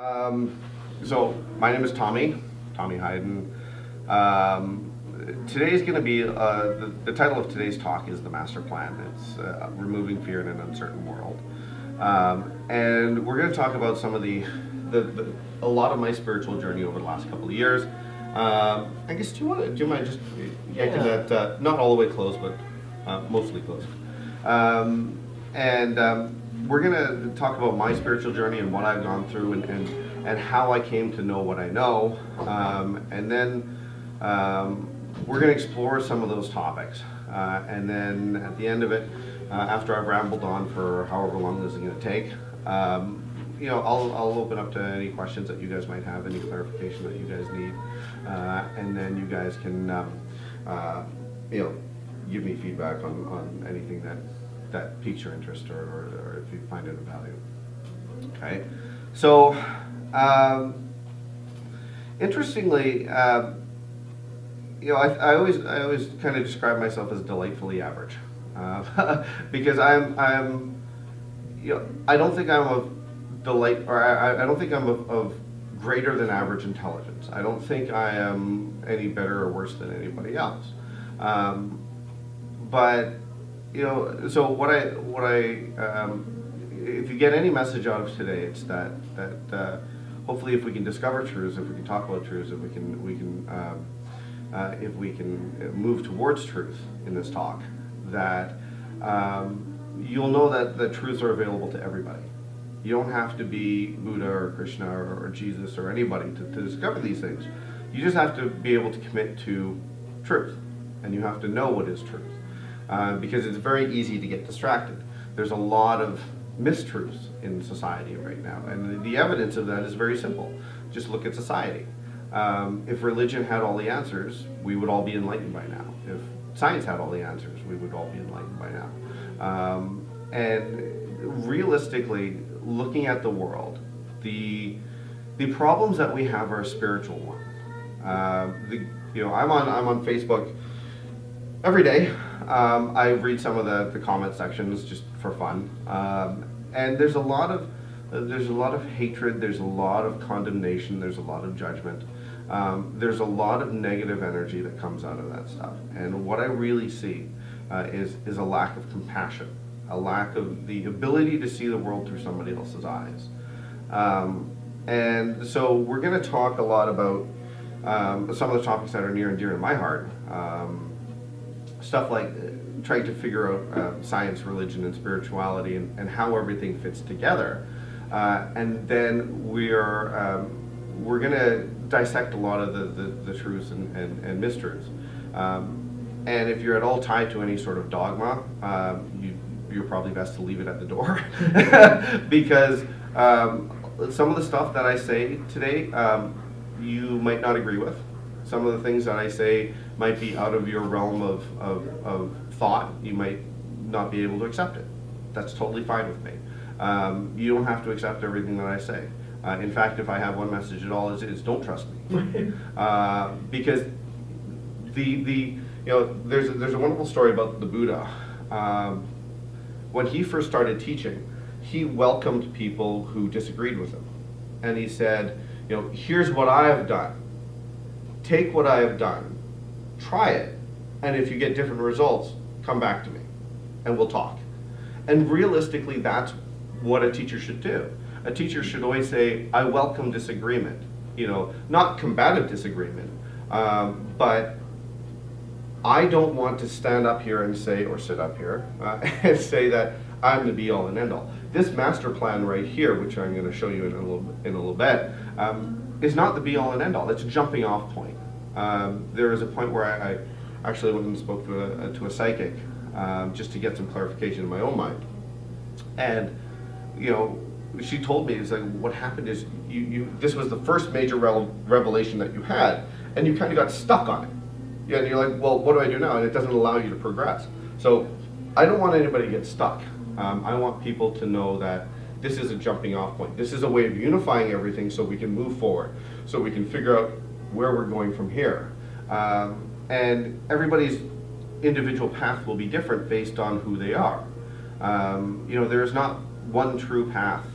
So my name is Tommy Heiden. Today's going to be, the title of today's talk is The Master Plan. It's Removing Fear in an Uncertain World. And we're going to talk about some of a lot of my spiritual journey over the last couple of years. I guess, do you mind just making that, not all the way close, but mostly close. We're going to talk about my spiritual journey and what I've gone through and how I came to know what I know. And then we're going to explore some of those topics. And then at the end of it, after I've rambled on for however long this is going to take, I'll open up to any questions that you guys might have, any clarification that you guys need. And then you guys can, give me feedback on anything that piques your interest or if you find it of value. Okay, so interestingly, I always kind of describe myself as delightfully average because I don't think I'm of delight, or I don't think I'm of greater than average intelligence. I don't think I am any better or worse than anybody else. So what I if you get any message out of today, it's that hopefully if we can discover truths, if we can talk about truths, if we can move towards truth in this talk, that you'll know that the truths are available to everybody. You don't have to be Buddha or Krishna or Jesus or anybody to discover these things. You just have to be able to commit to truth, and you have to know what is truth. Because it's very easy to get distracted. There's a lot of mistruths in society right now, and the evidence of that is very simple. Just look at society. If religion had all the answers, we would all be enlightened by now. If science had all the answers, we would all be enlightened by now. And realistically, looking at the world, the problems that we have are a spiritual one. I'm on Facebook every day. I read some of the comment sections just for fun, and there's a lot of hatred. There's a lot of condemnation. There's a lot of judgment. There's a lot of negative energy that comes out of that stuff. And what I really see is a lack of compassion, a lack of the ability to see the world through somebody else's eyes. And so we're going to talk a lot about some of the topics that are near and dear to my heart. Stuff like trying to figure out science, religion, and spirituality, and how everything fits together. And then we're going to dissect a lot of the truths and mistruths. And if you're at all tied to any sort of dogma, you're probably best to leave it at the door because some of the stuff that I say today you might not agree with. Some of the things that I say might be out of your realm of thought. You might not be able to accept it. That's totally fine with me. You don't have to accept everything that I say. In fact, if I have one message at all, is don't trust me. Because there's a wonderful story about the Buddha. When he first started teaching, he welcomed people who disagreed with him, and he said, here's what I have done. Take what I have done, try it, and if you get different results, come back to me, and we'll talk. And realistically, that's what a teacher should do. A teacher should always say, I welcome disagreement. Not combative disagreement, but I don't want to stand up here and say, or sit up here, and say that I'm the be-all and end-all. This master plan right here, which I'm going to show you in a little bit, is not the be-all and end-all. It's a jumping off point. There was a point where I actually went and spoke to a psychic just to get some clarification in my own mind. And, she told me, it's like, what happened is this was the first major revelation that you had, and you kind of got stuck on it. Yeah, and you're like, well, what do I do now? And it doesn't allow you to progress. So I don't want anybody to get stuck. I want people to know that this is a jumping off point. This is a way of unifying everything so we can move forward, so we can figure out where we're going from here. And everybody's individual path will be different based on who they are. There's not one true path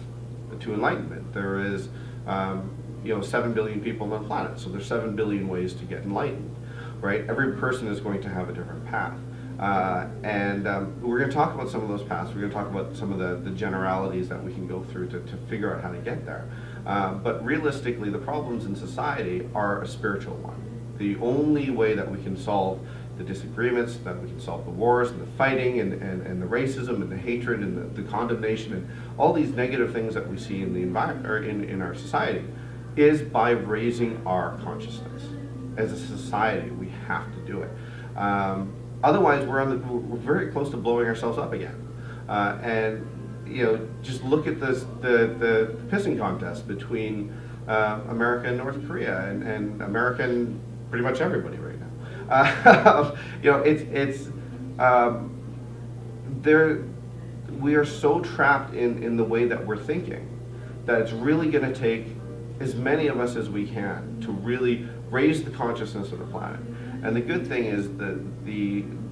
to enlightenment. There is 7 billion people on the planet, so there's 7 billion ways to get enlightened, right? Every person is going to have a different path. And we're going to talk about some of those paths. We're going to talk about some of the generalities that we can go through to figure out how to get there. But realistically, the problems in society are a spiritual one. The only way that we can solve the disagreements, that we can solve the wars and the fighting and the racism and the hatred and the condemnation and all these negative things that we see in the environment or in our society is by raising our consciousness. As a society, we have to do it. Otherwise, we're very close to blowing ourselves up again. And just look at the pissing contest between America and North Korea, and America and pretty much everybody right now. We are so trapped in the way that we're thinking that it's really going to take as many of us as we can to really raise the consciousness of the planet. And the good thing is that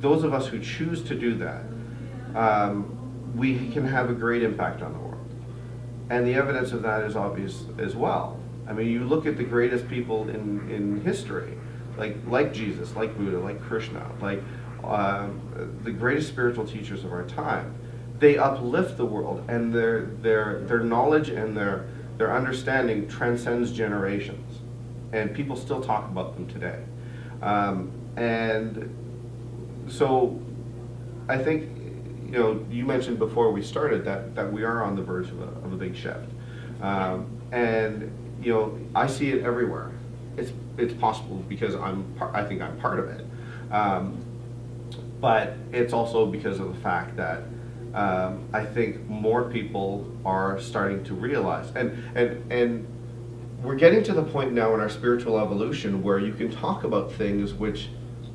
those of us who choose to do that, we can have a great impact on the world. And the evidence of that is obvious as well. I mean, you look at the greatest people in history, like Jesus, like Buddha, like Krishna, like the greatest spiritual teachers of our time. They uplift the world, and their knowledge and their understanding transcends generations, and people still talk about them today. And so I think, you mentioned before we started that we are on the verge of a big shift. And I see it everywhere. It's possible because I think I'm part of it. But it's also because of the fact that I think more people are starting to realize, and we're getting to the point now in our spiritual evolution where you can talk about things which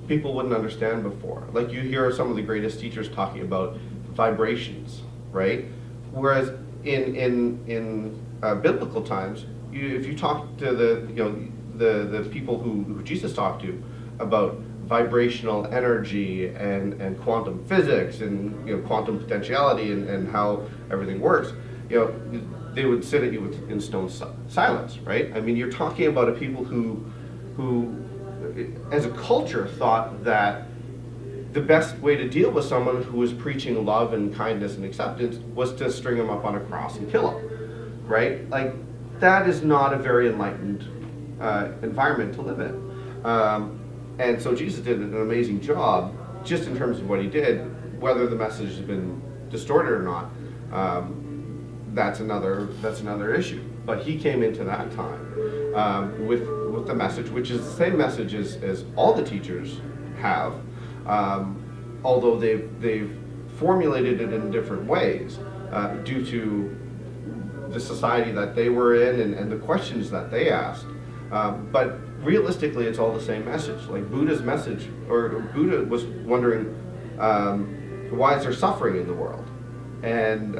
people wouldn't understand before. Like you hear some of the greatest teachers talking about vibrations, right? Whereas in biblical times, if you talk to the people who Jesus talked to about vibrational energy and quantum physics and quantum potentiality and how everything works, they would sit at you in stone silence, right? I mean, you're talking about a people who as a culture thought that the best way to deal with someone who was preaching love and kindness and acceptance was to string them up on a cross and kill them, right? Like, that is not a very enlightened environment to live in. And so Jesus did an amazing job just in terms of what he did. Whether the message has been distorted or not, that's another issue. But he came into that time with the message, which is the same message as all the teachers have, although they've formulated it in different ways due to the society that they were in and the questions that they asked. But realistically, it's all the same message. Like Buddha's message, or Buddha was wondering, why is there suffering in the world? And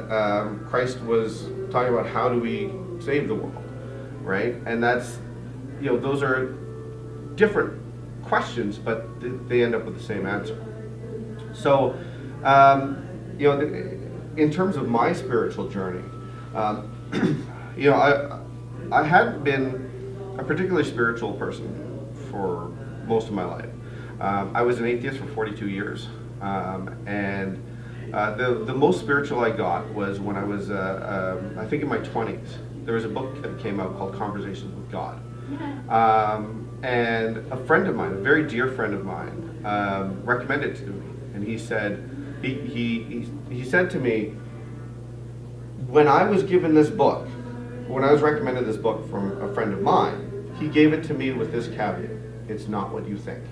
Christ was talking about how do we save the world, right? And that's, those are different questions, but they end up with the same answer. So, in terms of my spiritual journey, I hadn't been a particularly spiritual person for most of my life. I was an atheist for 42 years, and the most spiritual I got was when I was, I think in my 20s. There was a book that came out called Conversations with God. And a friend of mine, a very dear friend of mine, recommended it to me. And he said, he said to me, when I was given this book, when I was recommended this book from a friend of mine, he gave it to me with this caveat: it's not what you think.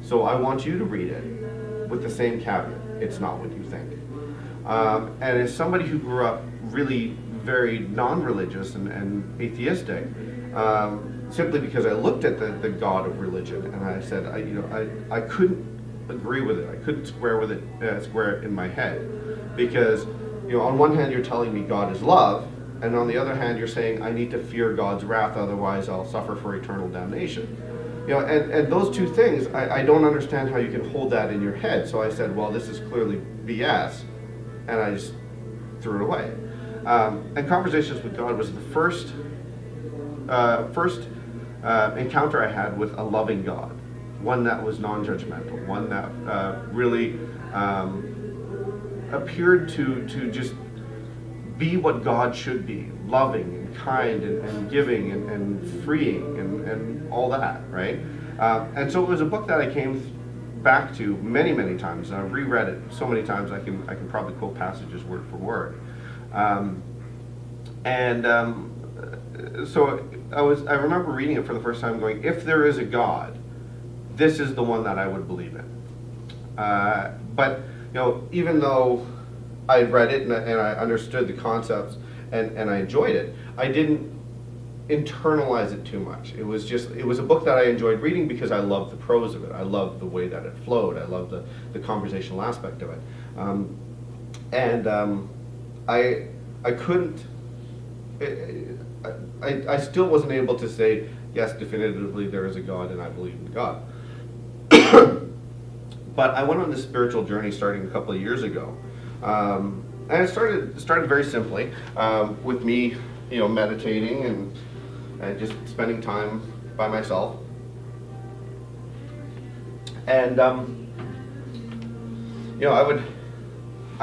So I want you to read it with the same caveat: it's not what you think. And as somebody who grew up really very non-religious and atheistic, simply because I looked at the God of religion and I said, I couldn't agree with it. I couldn't square it in my head, because on one hand you're telling me God is love, and on the other hand you're saying I need to fear God's wrath, otherwise I'll suffer for eternal damnation. And those two things, I don't understand how you can hold that in your head. So I said, well, this is clearly BS, and I just threw it away. And Conversations with God was the first first encounter I had with a loving God, one that was non-judgmental, one that really appeared to just be what God should be, loving and kind and giving and freeing and all that, right? And so it was a book that I came back to many, many times. I've reread it so many times I can probably quote passages word for word. So I remember reading it for the first time going, if there is a God, this is the one that I would believe in. But even though I read it and I understood the concepts and I enjoyed it, I didn't internalize it too much. It was a book that I enjoyed reading because I loved the prose of it. I loved the way that it flowed. I loved the conversational aspect of it. I couldn't, I still wasn't able to say, yes, definitively there is a God and I believe in God. But I went on this spiritual journey starting a couple of years ago. And it started very simply with me, meditating and just spending time by myself. And I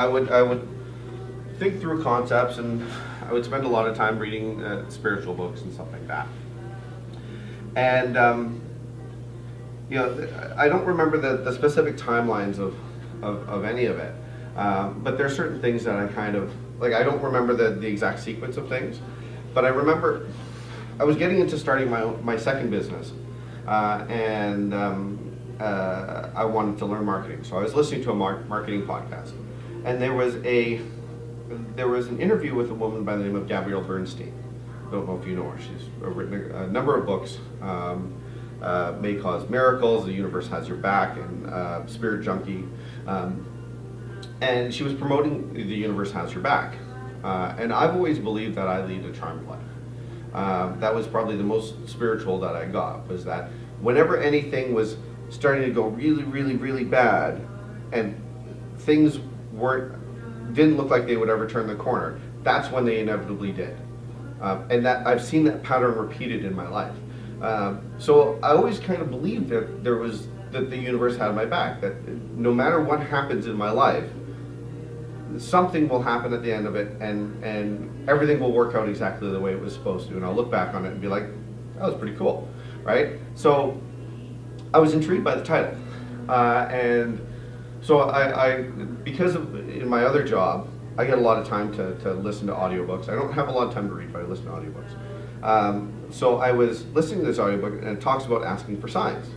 would think through concepts, and I would spend a lot of time reading spiritual books and stuff like that. And I don't remember the specific timelines of any of it. But there are certain things that I kind of, like, I don't remember the exact sequence of things, but I remember I was getting into starting my second business, and I wanted to learn marketing. So I was listening to a marketing podcast, and there was an interview with a woman by the name of Gabrielle Bernstein. I don't know if you know her. She's written a number of books, May Cause Miracles, The Universe Has Your Back, and Spirit Junkie. And she was promoting The Universe Has Your Back. And I've always believed that I lead a charmed life. That was probably the most spiritual that I got, was that whenever anything was starting to go really, really, really bad, and things didn't look like they would ever turn the corner, that's when they inevitably did. And that I've seen that pattern repeated in my life. So I always kind of believed that that the universe had my back, that no matter what happens in my life, something will happen at the end of it, and everything will work out exactly the way it was supposed to. And I'll look back on it and be like, that was pretty cool, right? So I was intrigued by the title. And so because in my other job, I get a lot of time to listen to audiobooks. I don't have a lot of time to read, but I listen to audiobooks. So I was listening to this audiobook, and it talks about asking for signs.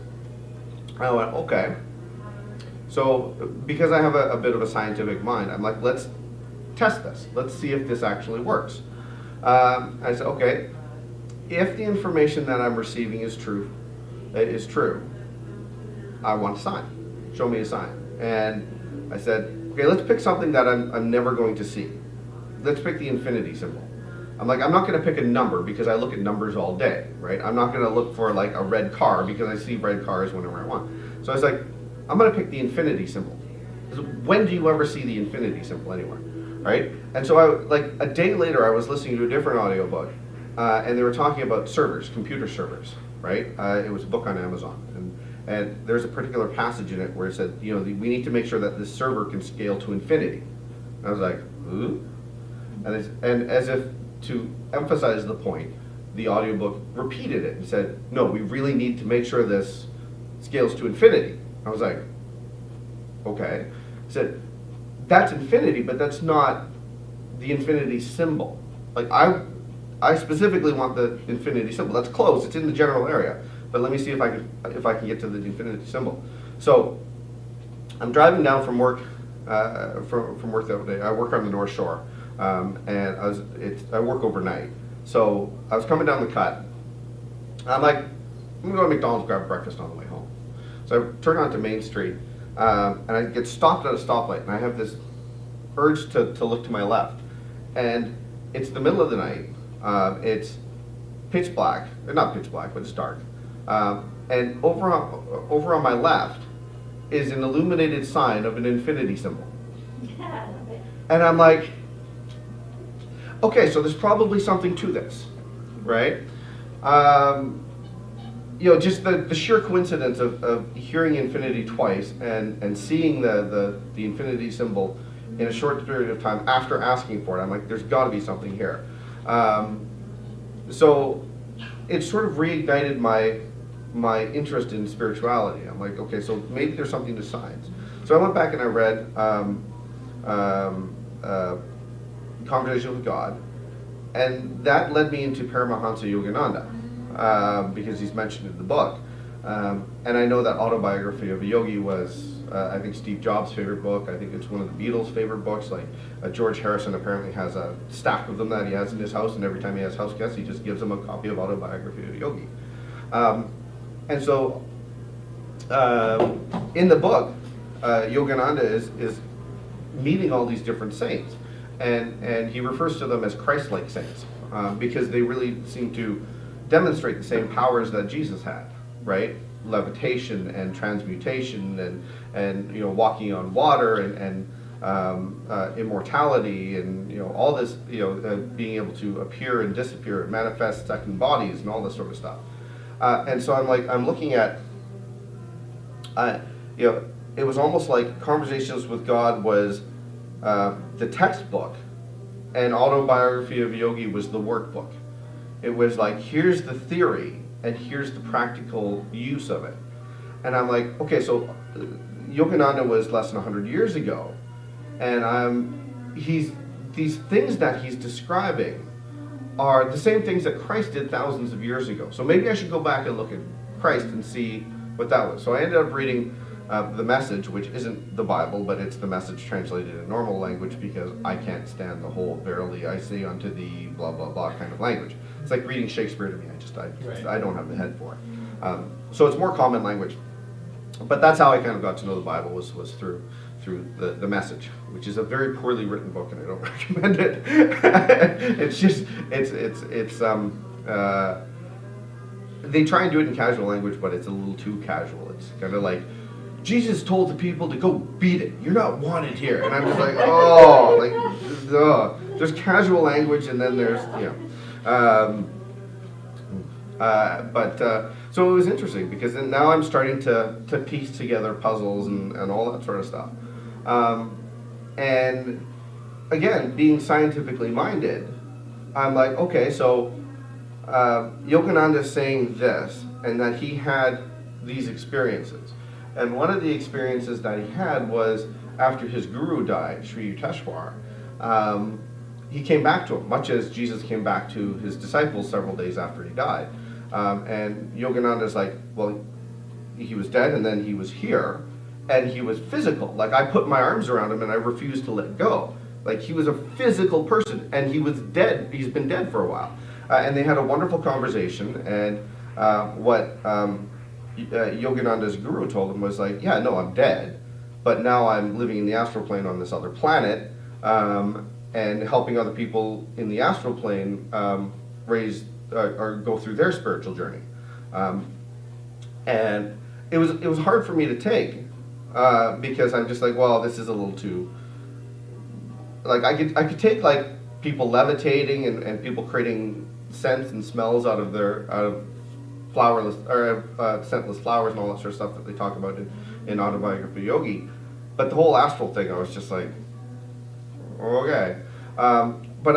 I went, okay. So because I have a bit of a scientific mind, I'm like, let's test this. Let's see if this actually works. I said, okay, if the information that I'm receiving is true, I want a sign. Show me a sign. And I said, okay, let's pick something that I'm never going to see. Let's pick the infinity symbol. I'm like, I'm not going to pick a number because I look at numbers all day, right? I'm not going to look for like a red car because I see red cars whenever I want. So I was like, I'm going to pick the infinity symbol. When do you ever see the infinity symbol anywhere, right? And so like a day later, I was listening to a different audiobook, and they were talking about servers, computer servers, right? It was a book on Amazon, and there's a particular passage in it where it said, we need to make sure that this server can scale to infinity. And I was like, ooh. And as if to emphasize the point, the audiobook repeated it and said, no, we really need to make sure this scales to infinity. I was like, okay. I said, that's infinity, but that's not the infinity symbol. Like I specifically want the infinity symbol. That's close, it's in the general area. But let me see if I can get to the infinity symbol. So I'm driving down from work from work the other day. I work on the North Shore. And I work overnight. So I was coming down the cut. I'm like, I'm gonna go to McDonald's, grab breakfast on the way home. So I turn onto Main Street, and I get stopped at a stoplight, and I have this urge to look to my left. And it's the middle of the night. It's pitch black, not pitch black, but it's dark. And over on my left is an illuminated sign of an infinity symbol. Yeah. And I'm like, okay, so there's probably something to this, right? Just the sheer coincidence of hearing infinity twice and seeing the infinity symbol in a short period of time after asking for it, I'm like, there's got to be something here. So it sort of reignited my interest in spirituality. I'm like, okay, so maybe there's something to science. So I went back and I read Conversation with God, and that led me into Paramahansa Yogananda, because he's mentioned in the book. And I know that Autobiography of a Yogi was, I think, Steve Jobs' favorite book. I think it's one of the Beatles' favorite books. Like George Harrison apparently has a stack of them that he has in his house, and every time he has house guests, he just gives them a copy of Autobiography of a Yogi. And so, in the book, Yogananda is meeting all these different saints, and he refers to them as Christ-like saints, because they really seem to demonstrate the same powers that Jesus had, right? Levitation and transmutation and walking on water and immortality and all this, being able to appear and disappear and manifest second bodies and all this sort of stuff. And so I'm looking at, it was almost like Conversations with God was the textbook, and Autobiography of a Yogi was the workbook. It was like, here's the theory, and here's the practical use of it. And I'm like, okay, so Yogananda was less than 100 years ago, and these things that he's describing are the same things that Christ did thousands of years ago. So maybe I should go back and look at Christ and see what that was. So I ended up reading the Message, which isn't the Bible, but it's the Message translated in normal language, because I can't stand the whole "verily I say unto thee" blah blah blah kind of language. It's like reading Shakespeare to me. I don't have the head for it. So it's more common language. But that's how I kind of got to know the Bible, was through the Message, which is a very poorly written book, and I don't recommend it. They try and do it in casual language, but it's a little too casual. It's kind of like, Jesus told the people to go beat it. You're not wanted here. And I'm just like, there's casual language, and then there's, so it was interesting, because then now I'm starting to piece together puzzles and all that sort of stuff. And again, being scientifically minded, I'm like, okay, so Yogananda is saying this, and that he had these experiences. And one of the experiences that he had was after his guru died, Sri Yukteswar. He came back to him, much as Jesus came back to his disciples several days after he died. And Yogananda's like, well, he was dead, and then he was here, and he was physical. Like, I put my arms around him and I refused to let go. Like, he was a physical person, and he was dead. He's been dead for a while. And they had a wonderful conversation, and what Yogananda's guru told him was like, yeah, no, I'm dead, but now I'm living in the astral plane on this other planet, and helping other people in the astral plane raise or go through their spiritual journey. And it was hard for me to take, because I'm just like, well, this is a little too, like, I could take like people levitating and people creating scents and smells out of flowerless or scentless flowers and all that sort of stuff that they talk about in Autobiography of a Yogi. But the whole astral thing, I was just like, okay. But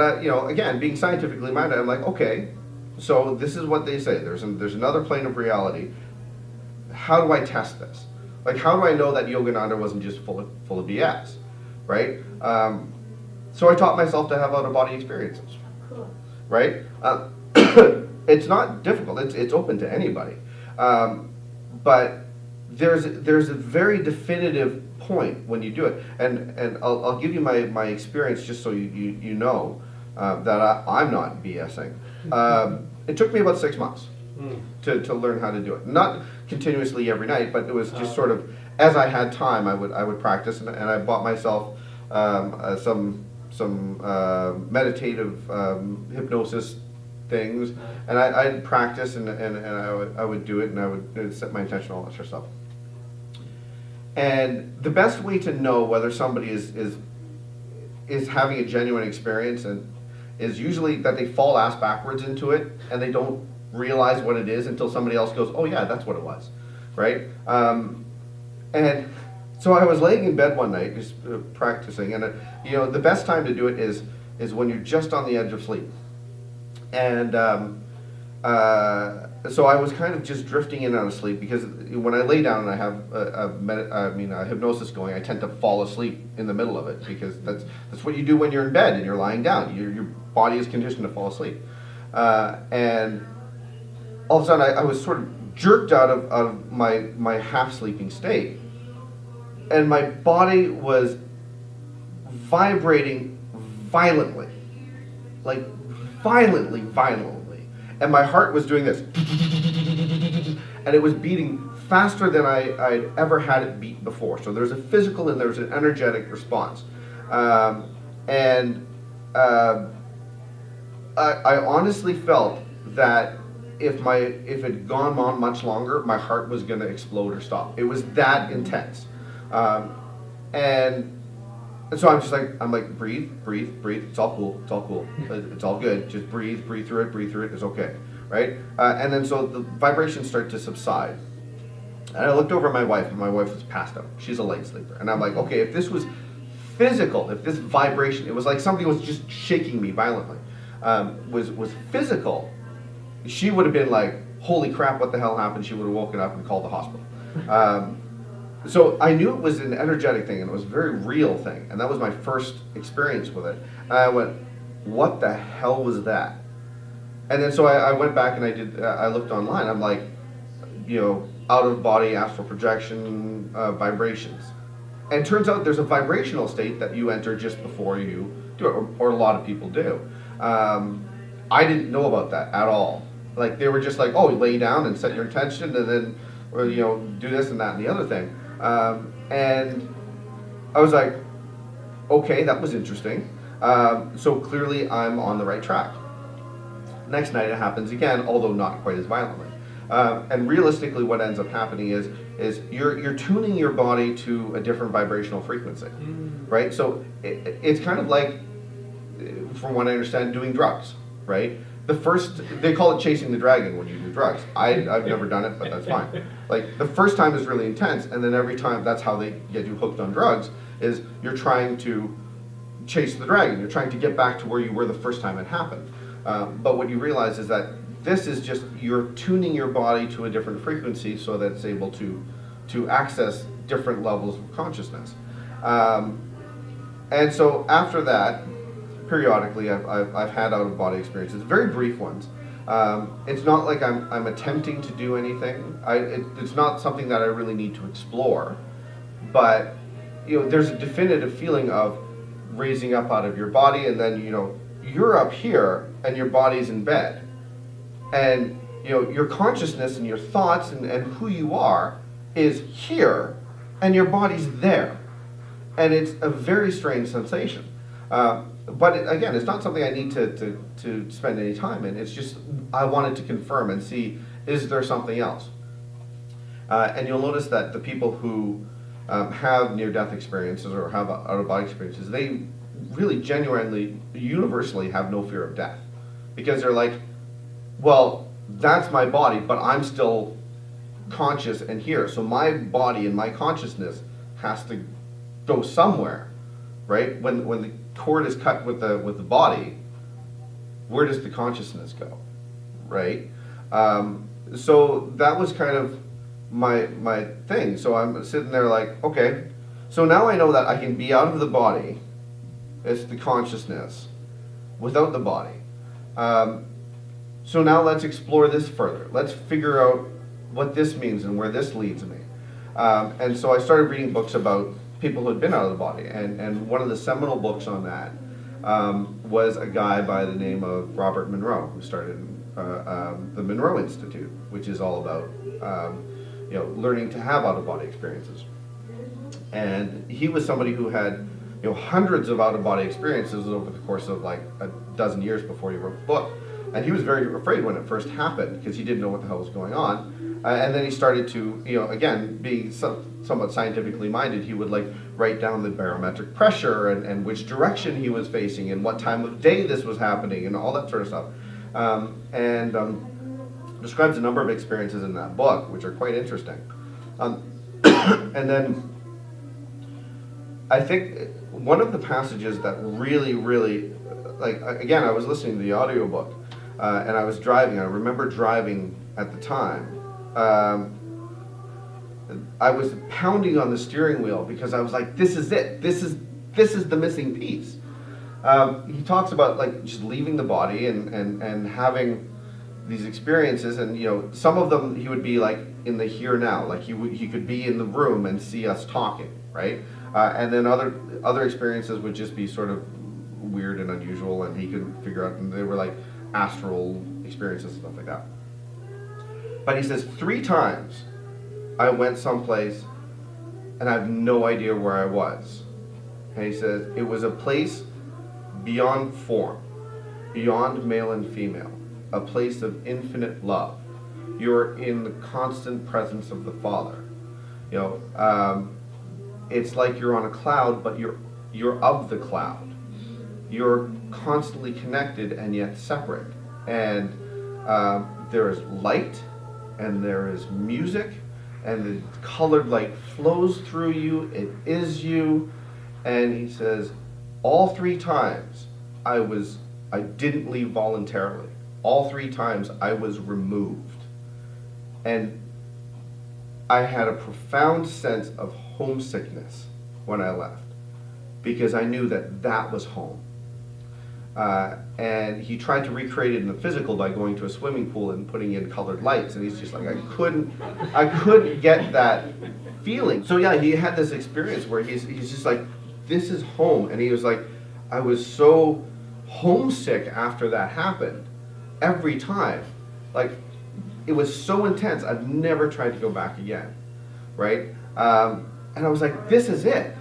again, being scientifically minded, I'm like, okay, so this is what they say. There's another plane of reality. How do I test this? Like, how do I know that Yogananda wasn't just full of BS, right? So I taught myself to have out-of-body experiences, right? It's not difficult. It's open to anybody, but there's a very definitive point when you do it, and I'll give you my experience just so you know that I'm not BSing. It took me about 6 months to learn how to do it. Not continuously every night, but it was just sort of as I had time, I would practice, and I bought myself some meditative hypnosis things, and I'd practice and I would do it, and I would set my intention, all that sort of stuff. And the best way to know whether somebody is having a genuine experience and is usually that they fall ass backwards into it, and they don't realize what it is until somebody else goes, oh yeah, that's what it was, right? And so I was laying in bed one night just practicing, and the best time to do it is when you're just on the edge of sleep. And so I was kind of just drifting in and out of sleep, because when I lay down and I have a hypnosis going, I tend to fall asleep in the middle of it, because that's what you do when you're in bed and you're lying down. Your body is conditioned to fall asleep. And all of a sudden I was sort of jerked out of my half-sleeping state, and my body was vibrating violently, like violently, and my heart was doing this, and it was beating faster than I'd ever had it beat before. So there's a physical and there's an energetic response, and I honestly felt that if it had gone on much longer, my heart was going to explode or stop. It was that intense. And so I'm like, breathe. It's all cool. It's all good. Just breathe through it. It's okay, right? And then so the vibrations start to subside. And I looked over at my wife, and my wife was passed out. She's a light sleeper. And I'm like, okay, if this was physical, if this vibration, it was like something was just shaking me violently, was physical, she would have been like, holy crap, what the hell happened? She would have woken up and called the hospital. So I knew it was an energetic thing, and it was a very real thing, and that was my first experience with it. And I went, what the hell was that? And then so I went back and I looked online. I'm like, out of body astral projection vibrations. And it turns out there's a vibrational state that you enter just before you do it, or a lot of people do. I didn't know about that at all. Like, they were just like, oh, lay down and set your intention, and then, or do this and that and the other thing. And I was like, okay, that was interesting. So clearly I'm on the right track. Next night it happens again, although not quite as violently. And realistically, what ends up happening is you're tuning your body to a different vibrational frequency, right? So it's kind of like, from what I understand, doing drugs, right? They call it chasing the dragon when you do drugs. I've never done it, but that's fine. Like, the first time is really intense, and then every time, that's how they get you hooked on drugs, is you're trying to chase the dragon. You're trying to get back to where you were the first time it happened. But what you realize is that this is just, you're tuning your body to a different frequency so that it's able to access different levels of consciousness. And so after that, periodically I've had out-of-body experiences, very brief ones. It's not like I'm attempting to do anything. It's not something that I really need to explore, but there's a definitive feeling of raising up out of your body, and then you're up here and your body's in bed, and your consciousness and your thoughts and who you are is here, and your body's there, and it's a very strange sensation. But again, it's not something I need to spend any time in. It's just, I wanted to confirm and see, is there something else? And you'll notice that the people who have near-death experiences or have out-of-body experiences, they really genuinely, universally have no fear of death. Because they're like, well, that's my body, but I'm still conscious and here. So my body and my consciousness has to go somewhere, right? When the cord is cut with the body, where does the consciousness go, right? So that was kind of my thing. So I'm sitting there like, okay, so now I know that I can be out of the body, it's the consciousness, without the body. So now let's explore this further. Let's figure out what this means and where this leads me. And so I started reading books about people who had been out of the body, and one of the seminal books on that was a guy by the name of Robert Monroe, who started the Monroe Institute, which is all about learning to have out-of-body experiences. And he was somebody who had hundreds of out-of-body experiences over the course of like a dozen years before he wrote the book. And he was very afraid when it first happened, because he didn't know what the hell was going on. And then he started to, again, being somewhat scientifically minded, he would like write down the barometric pressure and which direction he was facing and what time of day this was happening and all that sort of stuff. describes a number of experiences in that book, which are quite interesting. And then I think one of the passages that really, really, like, again, I was listening to the audiobook, and I was driving. I remember driving at the time. I was pounding on the steering wheel because I was like, this is it. This is the missing piece. He talks about, like, just leaving the body and having these experiences, and, you know, some of them he would be like in the here now, like he could be in the room and see us talking, right? And then other experiences would just be sort of weird and unusual, and he could figure out, and they were like astral experiences and stuff like that. But he says 3 times I went someplace and I have no idea where I was. And he says it was a place beyond form, beyond male and female, a place of infinite love. You're in the constant presence of the Father. You know, it's like you're on a cloud, but you're of the cloud. You're constantly connected and yet separate. And there is light, and there is music, and the colored light flows through you. It is you. And he says, all 3 times I didn't leave voluntarily. All 3 times I was removed. And I had a profound sense of homesickness when I left, because I knew that was home. And he tried to recreate it in the physical by going to a swimming pool and putting in colored lights, and he's just like, I couldn't get that feeling. So yeah, he had this experience where he's just like, this is home. And he was like, I was so homesick after that happened. Every time, like, it was so intense. I've never tried to go back again, right? And I was like, this is it.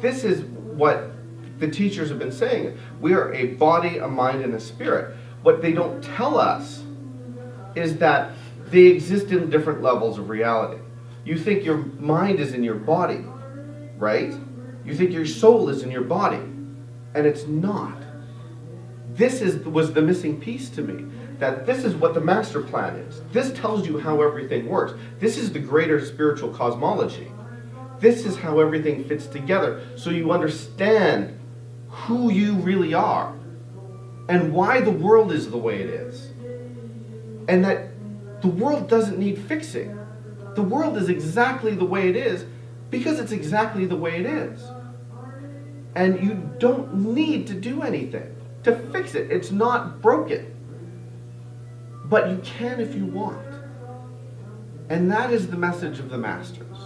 This is what the teachers have been saying. We are a body, a mind, and a spirit. What they don't tell us is that they exist in different levels of reality. You think your mind is in your body, right? You think your soul is in your body, and it's not. This was the missing piece to me, that this is what the master plan is. This tells you how everything works. This is the greater spiritual cosmology. This is how everything fits together, so you understand who you really are and why the world is the way it is. And that the world doesn't need fixing. The world is exactly the way it is because it's exactly the way it is. And you don't need to do anything to fix it. It's not broken. But you can if you want. And that is the message of the masters,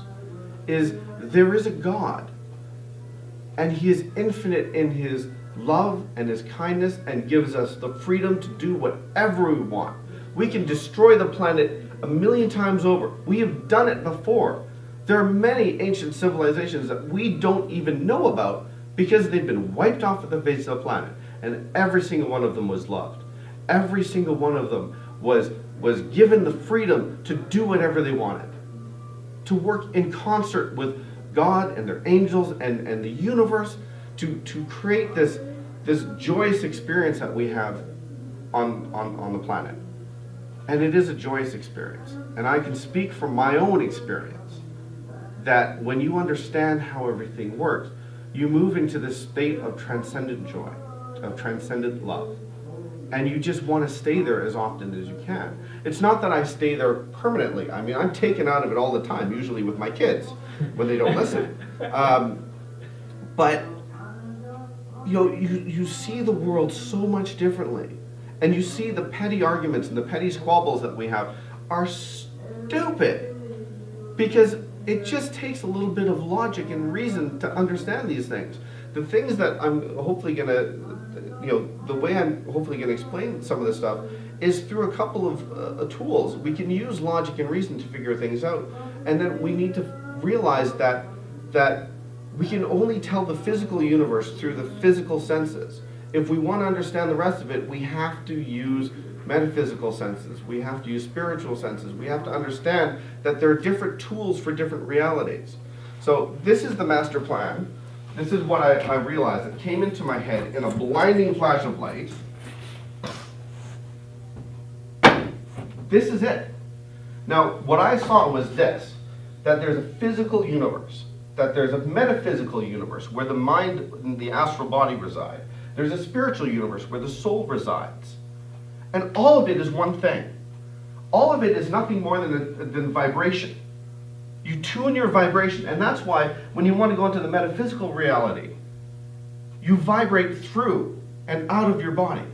is there is a God, and he is infinite in his love and his kindness, and gives us the freedom to do whatever we want. We can destroy the planet 1,000,000 times over. We have done it before. There are many ancient civilizations that we don't even know about because they've been wiped off of the face of the planet, and every single one of them was loved. Every single one of them was given the freedom to do whatever they wanted, to work in concert with God and their angels and the universe to create this joyous experience that we have on the planet. And it is a joyous experience. And I can speak from my own experience that when you understand how everything works, you move into this state of transcendent joy, of transcendent love. And you just want to stay there as often as you can. It's not that I stay there permanently. I mean, I'm taken out of it all the time, usually with my kids, when they don't listen. But you see the world so much differently. And you see the petty arguments and the petty squabbles that we have are stupid. Because it just takes a little bit of logic and reason to understand these things. The things that I'm hopefully going to, the way I'm hopefully going to explain some of this stuff is through a couple of tools. We can use logic and reason to figure things out. And then we need to realize that we can only tell the physical universe through the physical senses. If we want to understand the rest of it, we have to use metaphysical senses. We have to use spiritual senses. We have to understand that there are different tools for different realities. So this is the master plan. This is what I realized. It came into my head in a blinding flash of light. This is it. Now, what I saw was this, that there's a physical universe, that there's a metaphysical universe where the mind and the astral body reside. There's a spiritual universe where the soul resides. And all of it is one thing. All of it is nothing more than vibration. You tune your vibration, and that's why when you want to go into the metaphysical reality, you vibrate through and out of your body,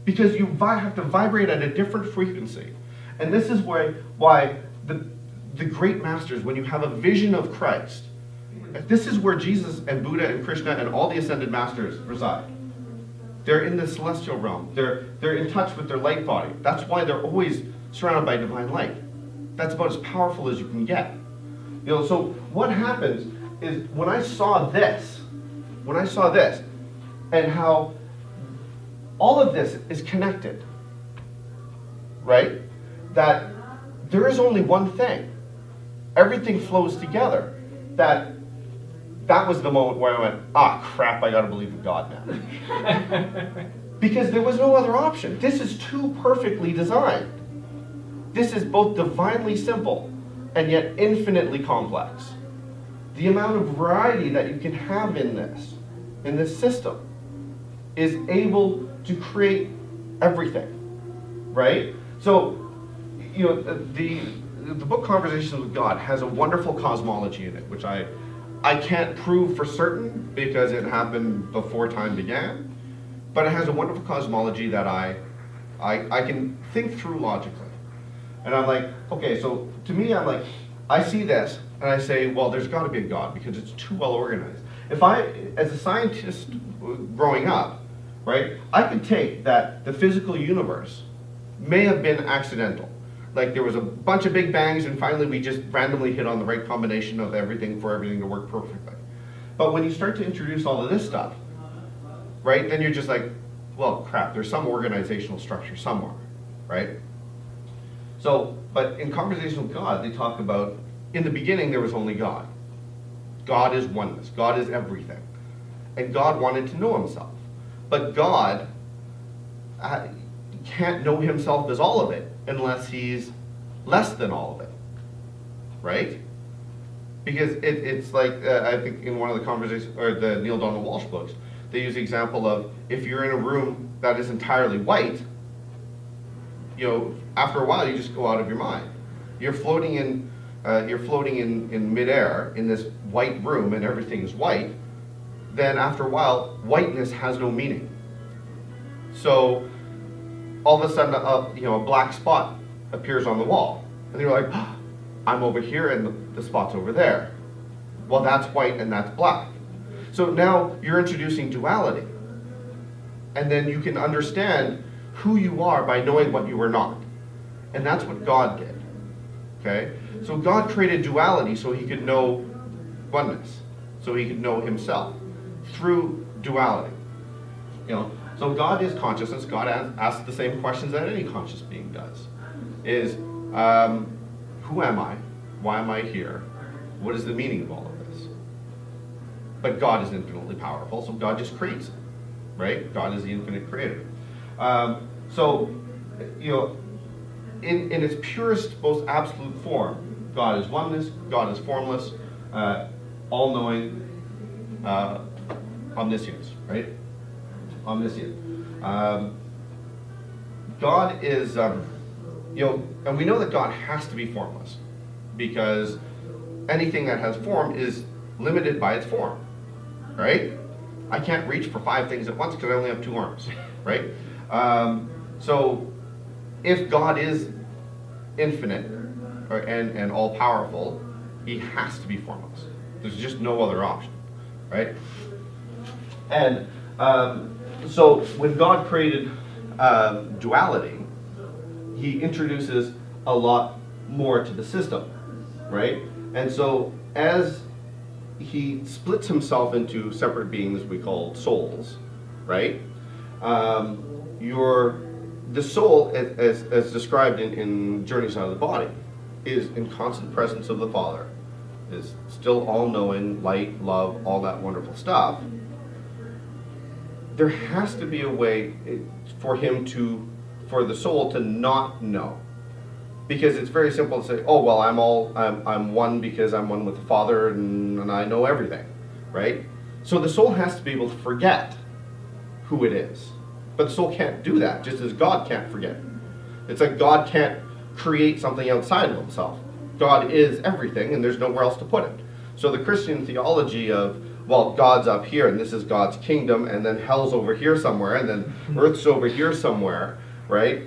because you have to vibrate at a different frequency. And this is why the great masters, when you have a vision of Christ, this is where Jesus and Buddha and Krishna and all the ascended masters reside. They're in the celestial realm. They're in touch with their light body. That's why they're always surrounded by divine light. That's about as powerful as you can get. So what happens is when I saw this, and how all of this is connected, right? That there is only one thing. Everything flows together. That was the moment where I went, crap, I gotta believe in God now. Because there was no other option. This is too perfectly designed. This is both divinely simple and yet infinitely complex. The amount of variety that you can have in this system, is able to create everything, right? So, the book Conversations with God has a wonderful cosmology in it, which I can't prove for certain because it happened before time began, but it has a wonderful cosmology that I can think through logically. And I'm like, okay, so to me, I'm like, I see this, and I say, well, there's got to be a God because it's too well organized. If I, as a scientist growing up, right, I could take that the physical universe may have been accidental. Like there was a bunch of big bangs and finally we just randomly hit on the right combination of everything for everything to work perfectly. But when you start to introduce all of this stuff, right, then you're just like, well, crap, there's some organizational structure somewhere, right? So, but in Conversation with God, they talk about, in the beginning there was only God. God is oneness. God is everything. And God wanted to know himself. But God can't know himself as all of it unless he's less than all of it, right? Because it's like, I think in one of the conversations, or the Neale Donald Walsch books, they use the example of if you're in a room that is entirely white, after a while you just go out of your mind. You're floating in midair in this white room and everything's white, then after a while, whiteness has no meaning. So all of a sudden, a black spot appears on the wall, and you're like, I'm over here and the spot's over there. Well, that's white and that's black. So now you're introducing duality, and then you can understand who you are by knowing what you are not, and that's what God did. Okay, so God created duality so he could know oneness, so he could know himself through duality. So God is consciousness. God asks the same questions that any conscious being does. Is, who am I? Why am I here? What is the meaning of all of this? But God is infinitely powerful, so God just creates it, right? God is the infinite creator. In its purest, most absolute form, God is oneness, God is formless, all-knowing, omniscience, right? Omniscient. God is, and we know that God has to be formless because anything that has form is limited by its form, right? I can't reach for 5 things at once because I only have 2 arms, right? So if God is infinite and all-powerful, he has to be formless. There's just no other option, right? And so when God created duality, he introduces a lot more to the system, right? And so as he splits himself into separate beings we call souls, right? The soul, as described in Journeys Out of the Body, is in constant presence of the Father, is still all-knowing, light, love, all that wonderful stuff. There has to be a way for the soul to not know, Because it's very simple to say, oh, well, I'm one because I'm one with the Father and I know everything, right? So the soul has to be able to forget who it is. But the soul can't do that, just as God can't forget. It's like God can't create something outside of himself. God is everything, and there's nowhere else to put it. So the Christian theology of, well, God's up here, and this is God's kingdom, and then hell's over here somewhere, and then earth's over here somewhere, right?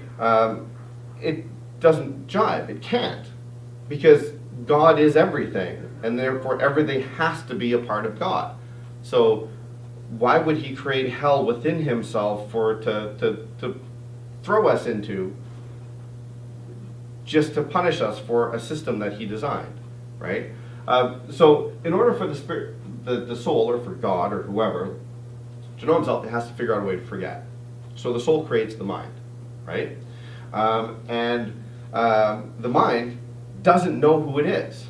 It doesn't jive. It can't. Because God is everything, and therefore everything has to be a part of God. So why would he create hell within himself to throw us into, just to punish us for a system that he designed, right? So in order for the spirit, the soul, or for God, or whoever, to know himself, it has to figure out a way to forget. So the soul creates the mind, right? And the mind doesn't know who it is.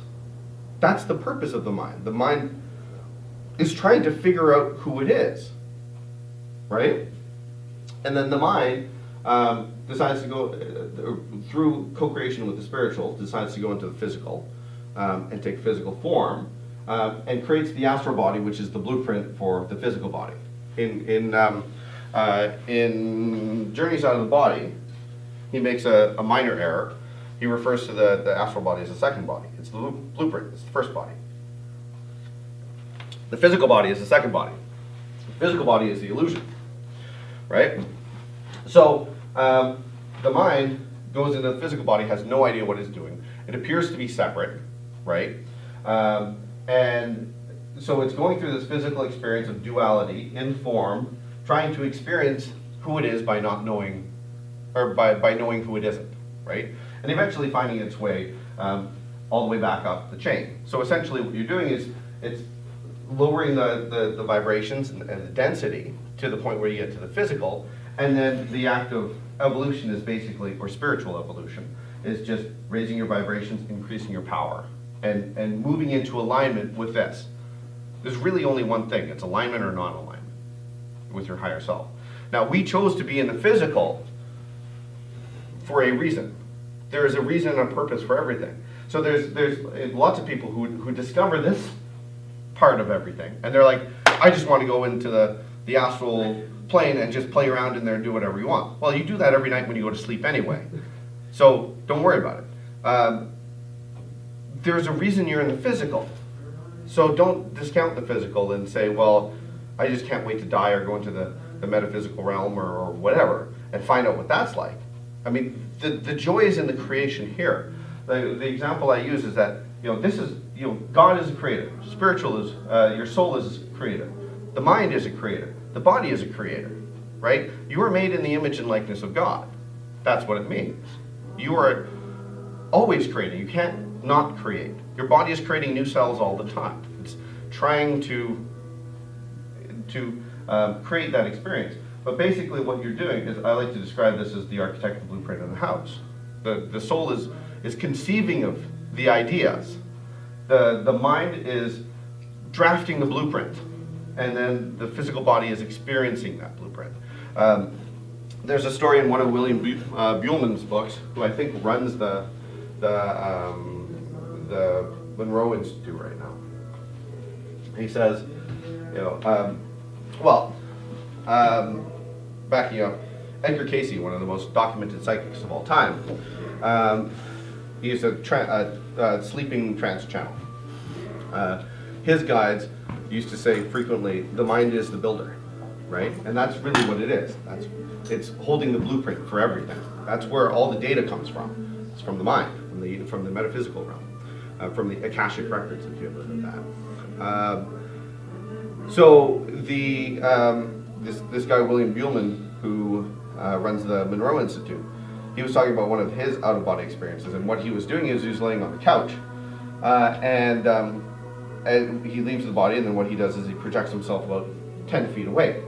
That's the purpose of the mind. The mind is trying to figure out who it is, right? And then the mind decides to go, through co-creation with the spiritual, decides to go into the physical and take physical form, and creates the astral body, which is the blueprint for the physical body. In Journeys Out of the Body, he makes a minor error. He refers to the astral body as the second body. It's the blueprint. It's the first body. The physical body is the second body. The physical body is the illusion, right? So the mind goes into the physical body, has no idea what it's doing. It appears to be separate, right? And so it's going through this physical experience of duality in form, trying to experience who it is by not knowing, or by knowing who it isn't, right? And eventually finding its way all the way back up the chain. So essentially what you're doing is it's lowering the vibrations and the density to the point where you get to the physical, and then the act of evolution is basically, or spiritual evolution, is just raising your vibrations, increasing your power, and moving into alignment with this. There's really only one thing. It's alignment or non-alignment with your higher self. Now, we chose to be in the physical for a reason. There is a reason and a purpose for everything. So there's lots of people who discover this part of everything, and they're like, I just want to go into the astral plane and just play around in there and do whatever you want. Well, you do that every night when you go to sleep anyway. So don't worry about it. There's a reason you're in the physical. So don't discount the physical and say, well, I just can't wait to die or go into the metaphysical realm or whatever and find out what that's like. I mean, the joy is in the creation here. The example I use is that, this is, God is a creator. Spiritual is, your soul is a creator. The mind is a creator. The body is a creator, right? You are made in the image and likeness of God. That's what it means. You are always creating. You can't not create. Your body is creating new cells all the time. It's trying to create that experience. But basically what you're doing is, I like to describe this as the architectural blueprint of the house. The soul is conceiving of the ideas. The mind is drafting the blueprint, and then the physical body is experiencing that blueprint. There's a story in one of William Buhlman's books, who I think runs the Monroe Institute right now. He says, backing up, Edgar Cayce, one of the most documented psychics of all time, he used a sleeping trance channel. His guides used to say frequently, the mind is the builder, right? And that's really what it is. It's holding the blueprint for everything. That's where all the data comes from. It's from the mind, from the metaphysical realm, from the Akashic records, if you ever heard that. So this guy William Buhlman, who runs the Monroe Institute, he was talking about one of his out-of-body experiences, and what he was doing is he was laying on the couch, and he leaves the body, and then what he does is he projects himself about 10 feet away,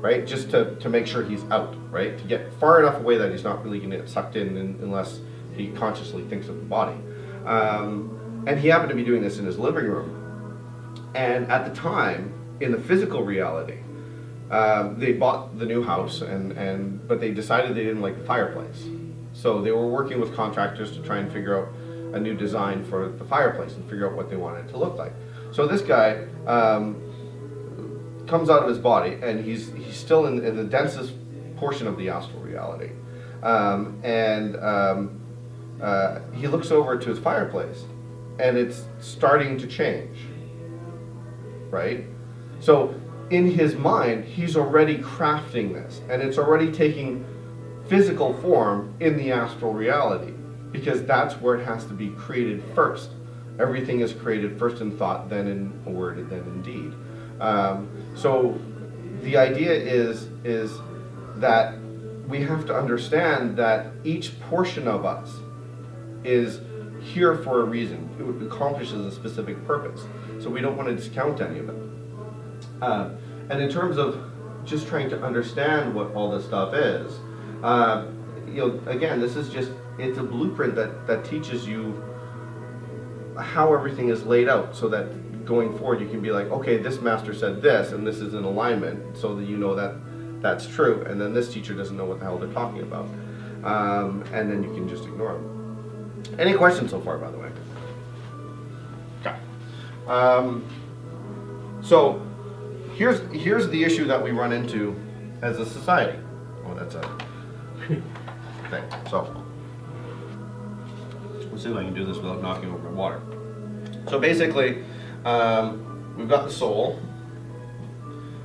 right? Just to make sure he's out, right? To get far enough away that he's not really going to get sucked in unless he consciously thinks of the body. And he happened to be doing this in his living room. And at the time, in the physical reality, they bought the new house, but they decided they didn't like the fireplace. So they were working with contractors to try and figure out a new design for the fireplace and figure out what they wanted it to look like. So this guy comes out of his body, and he's still in the densest portion of the astral reality. He looks over to his fireplace, and it's starting to change, right? So in his mind, he's already crafting this, and it's already taking physical form in the astral reality, because that's where it has to be created first. Everything is created first in thought, then in word, and then in deed. So the idea is that we have to understand that each portion of us is here for a reason. It accomplishes a specific purpose. So we don't want to discount any of it. And in terms of just trying to understand what all this stuff is, again, this is just, it's a blueprint that teaches you how everything is laid out, so that going forward you can be like, okay, this master said this, and this is in alignment, so that you know that that's true, and then this teacher doesn't know what the hell they're talking about. And then you can just ignore them. Any questions so far, by the way? Okay. So here's the issue that we run into as a society. Oh, that's a thing. So let's see if I can do this without knocking over my water. So basically, we've got the soul,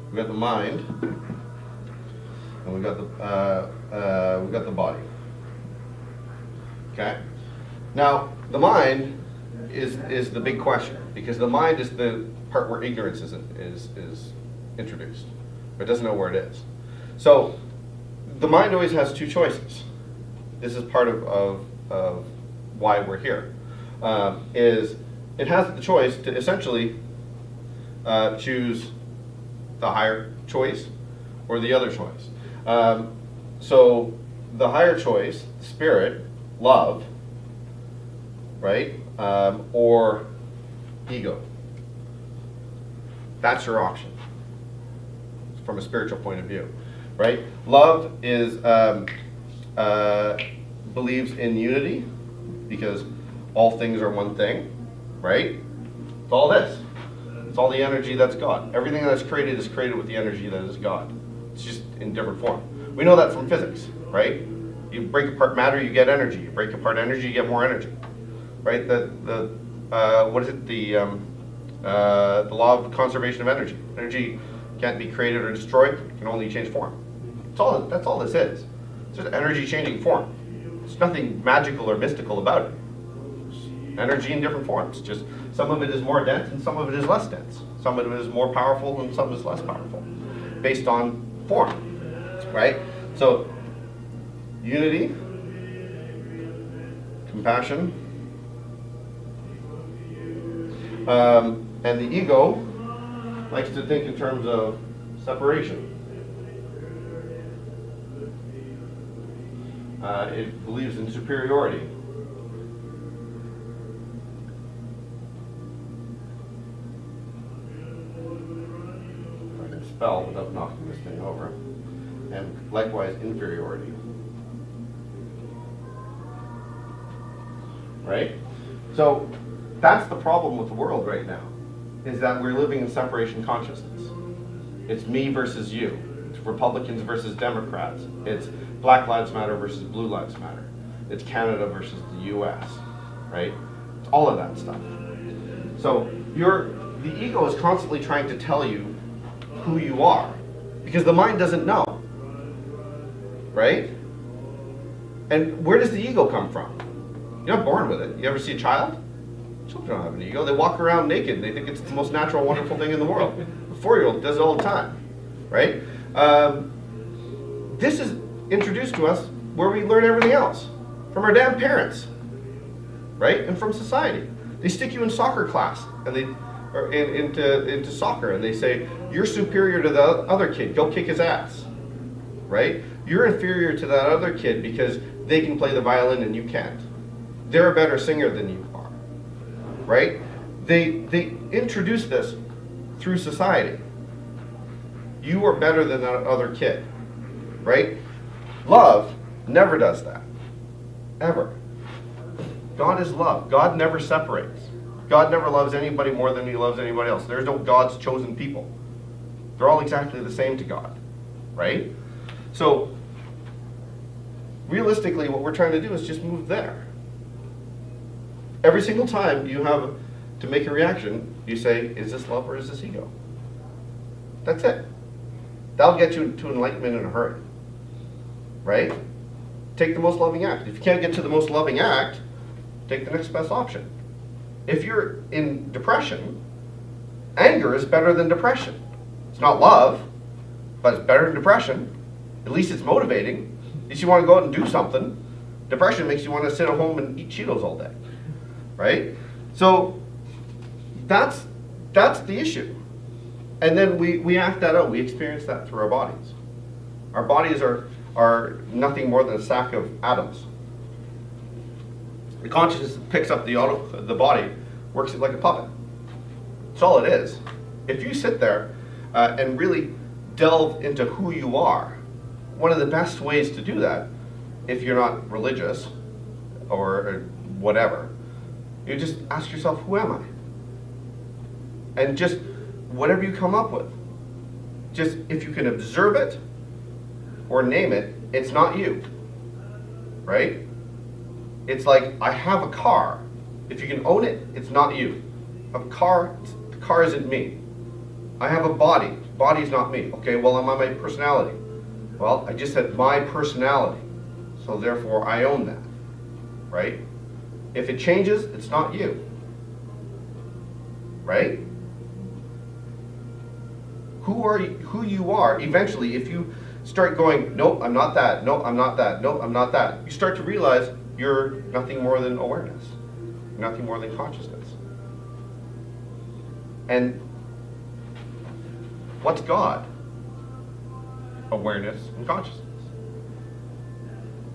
we've got the mind, and we've got the body. Okay. Now, the mind is the big question, because the mind is the part where ignorance is introduced. It doesn't know where it is. So the mind always has two choices. This is part of why we're here. Is it has the choice to essentially choose the higher choice or the other choice. So the higher choice, spirit, love, right, or ego. That's your option from a spiritual point of view, right? Love is believes in unity, because all things are one thing, right? It's all this. It's all the energy that's God. Everything that's created is created with the energy that is God. It's just in different form. We know that from physics, right? You break apart matter, you get energy. You break apart energy, you get more energy, right? What is it? The law of conservation of energy. Energy can't be created or destroyed. It can only change form. That's all this is. It's just energy changing form. There's nothing magical or mystical about it. It's energy in different forms. Just some of it is more dense and some of it is less dense. Some of it is more powerful and some is less powerful, based on form, right? So unity, compassion, and the ego likes to think in terms of separation. It believes in superiority. I can spell without knocking this thing over. And likewise, inferiority. Right? So that's the problem with the world right now, is that we're living in separation consciousness. It's me versus you. It's Republicans versus Democrats. It's Black Lives Matter versus Blue Lives Matter. It's Canada versus the US, right? It's all of that stuff. So the ego is constantly trying to tell you who you are, because the mind doesn't know, right? And where does the ego come from? You're not born with it. You ever see a child? Children don't have an ego. They walk around naked. They think it's the most natural, wonderful thing in the world. A 4-year-old does it all the time, right? This is introduced to us where we learn everything else from our damn parents, right? And from society. They stick you in soccer class and into soccer, and they say you're superior to the other kid. Go kick his ass, right? You're inferior to that other kid because they can play the violin and you can't. They're a better singer than you are, right? They introduce this through society. You are better than that other kid, right? Love never does that. ever. God is love. God never separates. God never loves anybody more than he loves anybody else. There's no God's chosen people. They're all exactly the same to God, right? So, realistically, what we're trying to do is just move there. Every single time you have to make a reaction, you say, is this love or is this ego? That's it. That'll get you to enlightenment in a hurry, right? Take the most loving act. If you can't get to the most loving act, take the next best option. If you're in depression, anger is better than depression. It's not love, but it's better than depression. At least it's motivating. At least you want to go out and do something. Depression makes you want to sit at home and eat Cheetos all day, right? So that's the issue. And then we act that out. We experience that through our bodies. Our bodies are nothing more than a sack of atoms. The consciousness picks up the body, works it like a puppet. That's all it is. If you sit there and really delve into who you are, one of the best ways to do that, if you're not religious or whatever, you just ask yourself, who am I? And just whatever you come up with, just if you can observe it or name it, it's not you, right? It's like, I have a car. If you can own it, it's not you. A car, the car isn't me. I have a body. Body's not me. Okay, well, am I my personality? Well, I just said my personality. So therefore, I own that, right? If it changes, it's not you, right? Who you are, eventually, if you start going, nope, I'm not that, nope, I'm not that, nope, I'm not that, you start to realize you're nothing more than awareness, nothing more than consciousness. And what's God? Awareness and consciousness.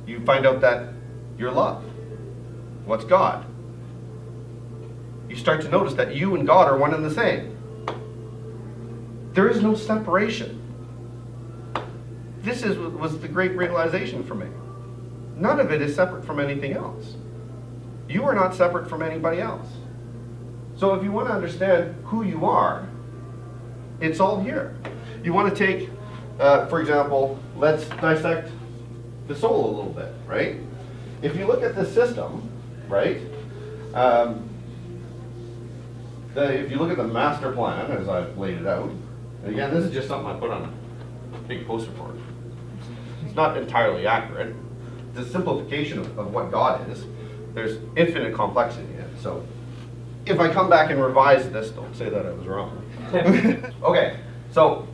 You find out that you're love. What's God? You start to notice that you and God are one and the same. There is no separation. This was the great realization for me. None of it is separate from anything else. You are not separate from anybody else. So if you want to understand who you are, it's all here. You want to take, for example, let's dissect the soul a little bit, right? If you look at the system, right, if you look at the master plan as I've laid it out, and again, this is just something I put on a big poster board. It's not entirely accurate. It's a simplification of what God is. There's infinite complexity in it. So if I come back and revise this, don't say that I was wrong. Okay, so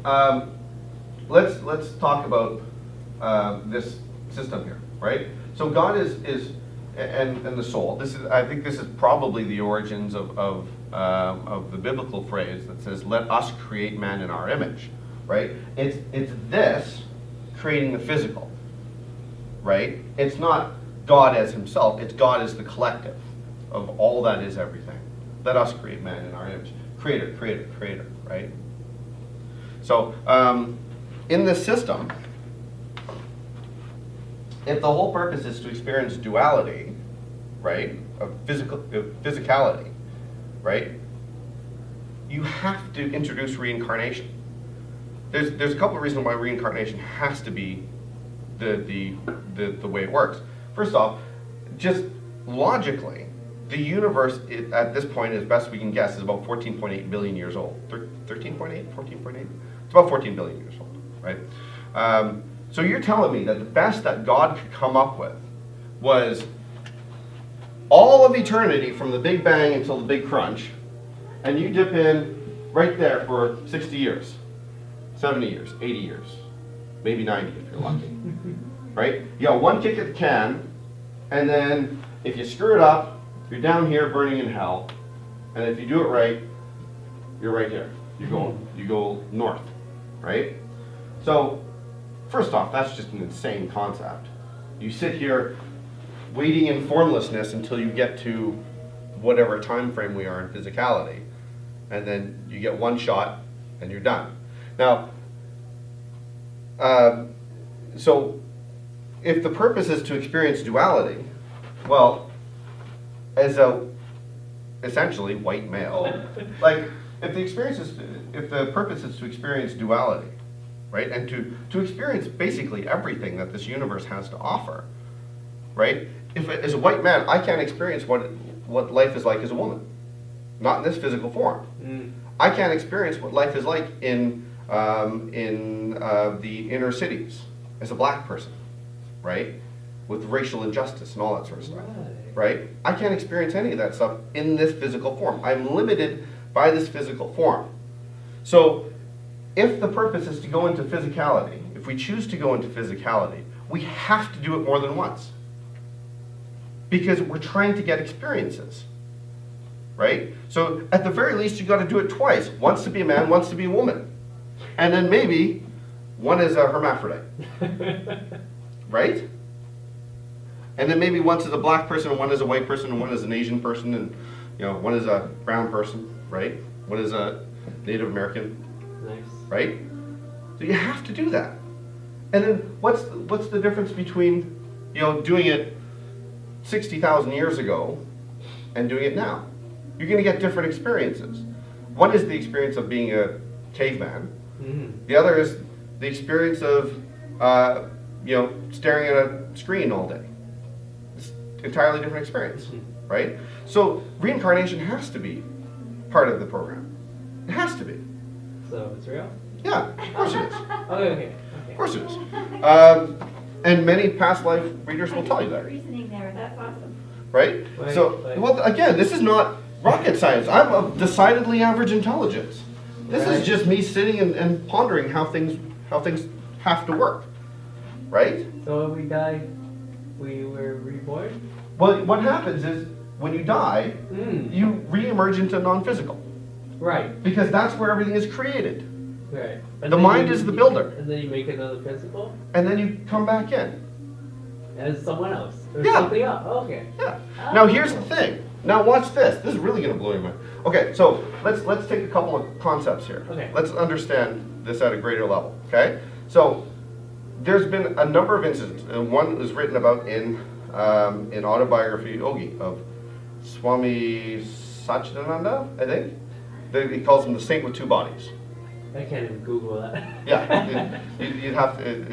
let's talk about this system here, right? So God is and the soul. I think this is probably the origins of the biblical phrase that says, "Let us create man in our image," right? It's this creating the physical, right? It's not God as himself. It's God as the collective of all that is everything. Let us create man in our image. Creator, creator, creator, right? So in this system, if the whole purpose is to experience duality, right, of physicality, right, you have to introduce reincarnation. There's a couple of reasons why reincarnation has to be the way it works. First off, just logically, the universe at this point, as best we can guess, is about 14.8 billion years old. 13.8? 14.8? It's about 14 billion years old, right? So you're telling me that the best that God could come up with was all of eternity from the Big Bang until the Big Crunch, and you dip in right there for 60 years, 70 years, 80 years, maybe 90 if you're lucky, right? You got one kick at the can, and then if you screw it up, you're down here burning in hell, and if you do it right, you're right here. You go north, right? So, first off, that's just an insane concept. You sit here waiting in formlessness until you get to whatever time frame we are in physicality, and then you get one shot and you're done. Now, so if the purpose is to experience duality, Well, as a essentially white male, like if the purpose is to experience duality, right, and to experience basically everything that this universe has to offer, right? If as a white man, I can't experience what life is like as a woman, not in this physical form. I can't experience what life is like in the inner cities as a black person, right? With racial injustice and all that sort of stuff, right? I can't experience any of that stuff in this physical form. I'm limited by this physical form. So if the purpose is to go into physicality, if we choose to go into physicality, we have to do it more than once. Because we're trying to get experiences, right? So at the very least, you got to do it twice. Once to be a man, once to be a woman. And then maybe one is a hermaphrodite, right? And then maybe once is a black person, and one is a white person, and one is an Asian person, and one is a brown person, right? One is a Native American, Nice. right? So you have to do that. And then what's the difference between doing it 60,000 years ago and doing it now? You're going to get different experiences. One is the experience of being a caveman. The other is the experience of staring at a screen all day. It's an entirely different experience, right? So reincarnation has to be part of the program. It has to be. So it's real? Yeah, of course it is. Okay. Of course it is. And many past life readers will tell you that. Reasoning there, that's awesome. Right? Well, again, this is not rocket science. I'm of decidedly average intelligence. This is just me sitting and pondering how things have to work. Right? So when we die, we were reborn? Well, what happens is when you die, you re-emerge into non-physical. Right. Because that's where everything is created. Right. The mind is the builder. And then you make another physical? And then you come back in. As someone else? Or Yeah. something else? Okay. Yeah. Now here's the thing. Now watch this. This is really going to blow your mind. Okay, so let's take a couple of concepts here. Okay. Let's understand this at a greater level. Okay. So there's been a number of incidents, and one was written about in Autobiography Yogi of Swami Satchidananda, I think. He calls him the saint with two bodies. I can't even Google that. Yeah, you'd have to.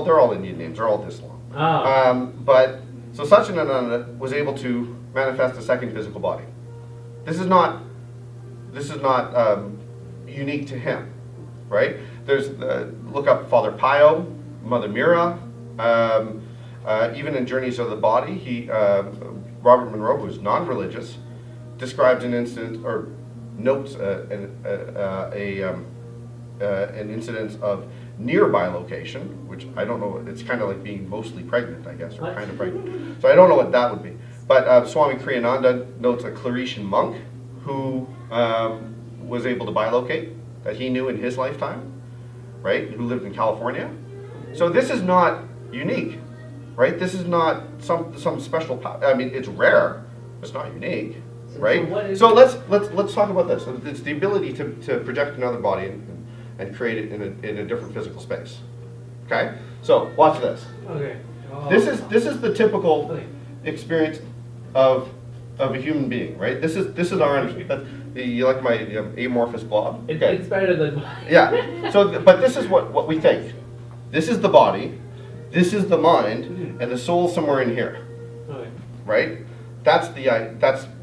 They're all Indian names. They're all this long. Oh. But so Satchidananda was able to manifest a second physical body. This is not unique to him, right? There's look up Father Pio, Mother Mira, even in Journeys of the Body. Robert Monroe, who's non-religious, describes an incident or notes an incidence of near bilocation, which I don't know. It's kind of like being mostly pregnant, I guess, or kind of pregnant. So I don't know what that would be. But Swami Kriyananda notes a Claretian monk who was able to bilocate that he knew in his lifetime, right? Who lived in California. So this is not unique, right? This is not some special power. I mean, it's rare. It's not unique, right? So let's talk about this. It's the ability to project another body and create it in a different physical space. Okay. So watch this. Okay. Oh. This is the typical experience of a human being, right? This is our understanding. You like my amorphous blob? Okay. It's better than Yeah. So, but this is what we think. This is the body. This is the mind, and the soul somewhere in here. Okay. Right? That's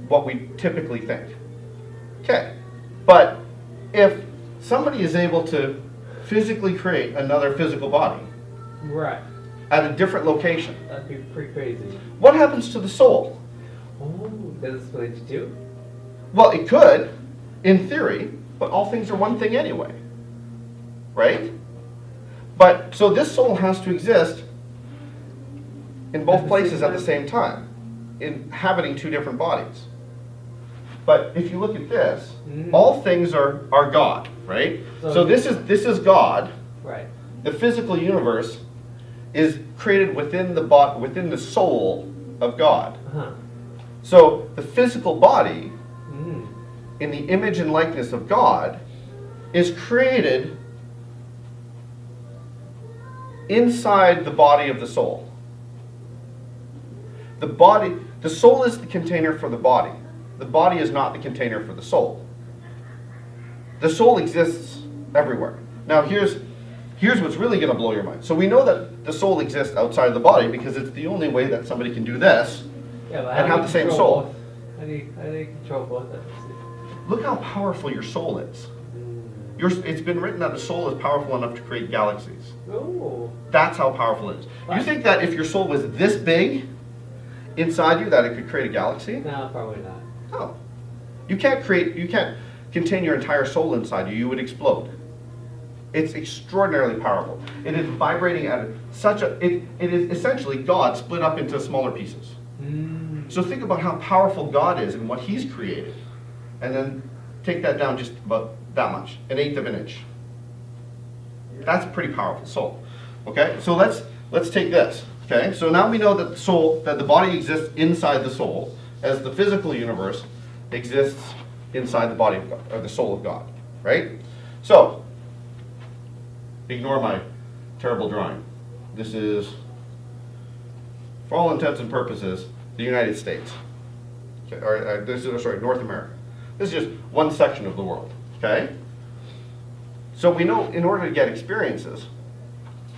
what we typically think. Okay. But if somebody is able to physically create another physical body, Right. at a different location, That'd be pretty crazy. what happens to the soul? Oh, does it split into two? Well, it could, in theory, but all things are one thing anyway. Right? But, so this soul has to exist in both places at the same time, inhabiting two different bodies. But if you look at this, all things are God, right? So this is God. Right. The physical universe is created within the soul of God. Uh-huh. So the physical body, in the image and likeness of God, is created inside the body of the soul. the soul is the container for the body. The body is not the container for the soul. The soul exists everywhere. Now here's what's really going to blow your mind. So we know that the soul exists outside of the body because it's the only way that somebody can do this Yeah, but and have the same soul. both? How do you control both of them? Look how powerful your soul is. It's been written that the soul is powerful enough to create galaxies. Oh. That's how powerful it is. You Right. think that if your soul was this big inside you that it could create a galaxy? No, probably not. No. You can't contain your entire soul inside you. You would explode. It's extraordinarily powerful. It is vibrating at it is essentially God split up into smaller pieces. So think about how powerful God is and what He's created. And then take that down just about that much, 1/8 of an inch. That's a pretty powerful soul. Okay, so let's take this. Okay, so now we know that the body exists inside the soul, as the physical universe exists inside the body of God, or the soul of God. Right? So ignore my terrible drawing. This is, for all intents and purposes, the United States. Okay, or North America. This is just one section of the world. Okay? So we know in order to get experiences,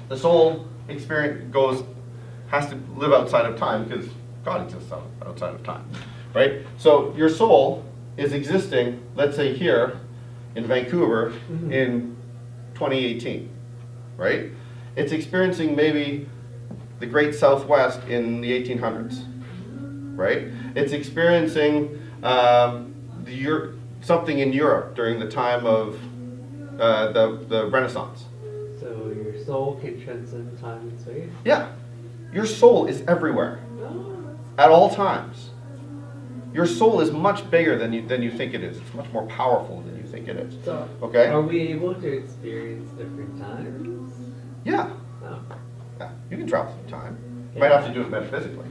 the soul has to live outside of time because God exists outside of time. Right? So your soul is existing, let's say here in Vancouver in 2018. Right? It's experiencing maybe the Great Southwest in the 1800s. Right? It's experiencing something in Europe during the time of the Renaissance. So your soul can transcend time and space? Yeah. Your soul is everywhere. At all times. Your soul is much bigger than you think it is. It's much more powerful than you think it is. So okay? Are we able to experience different times? Yeah. Oh. Yeah. You can travel through time. You might have to do it metaphysically.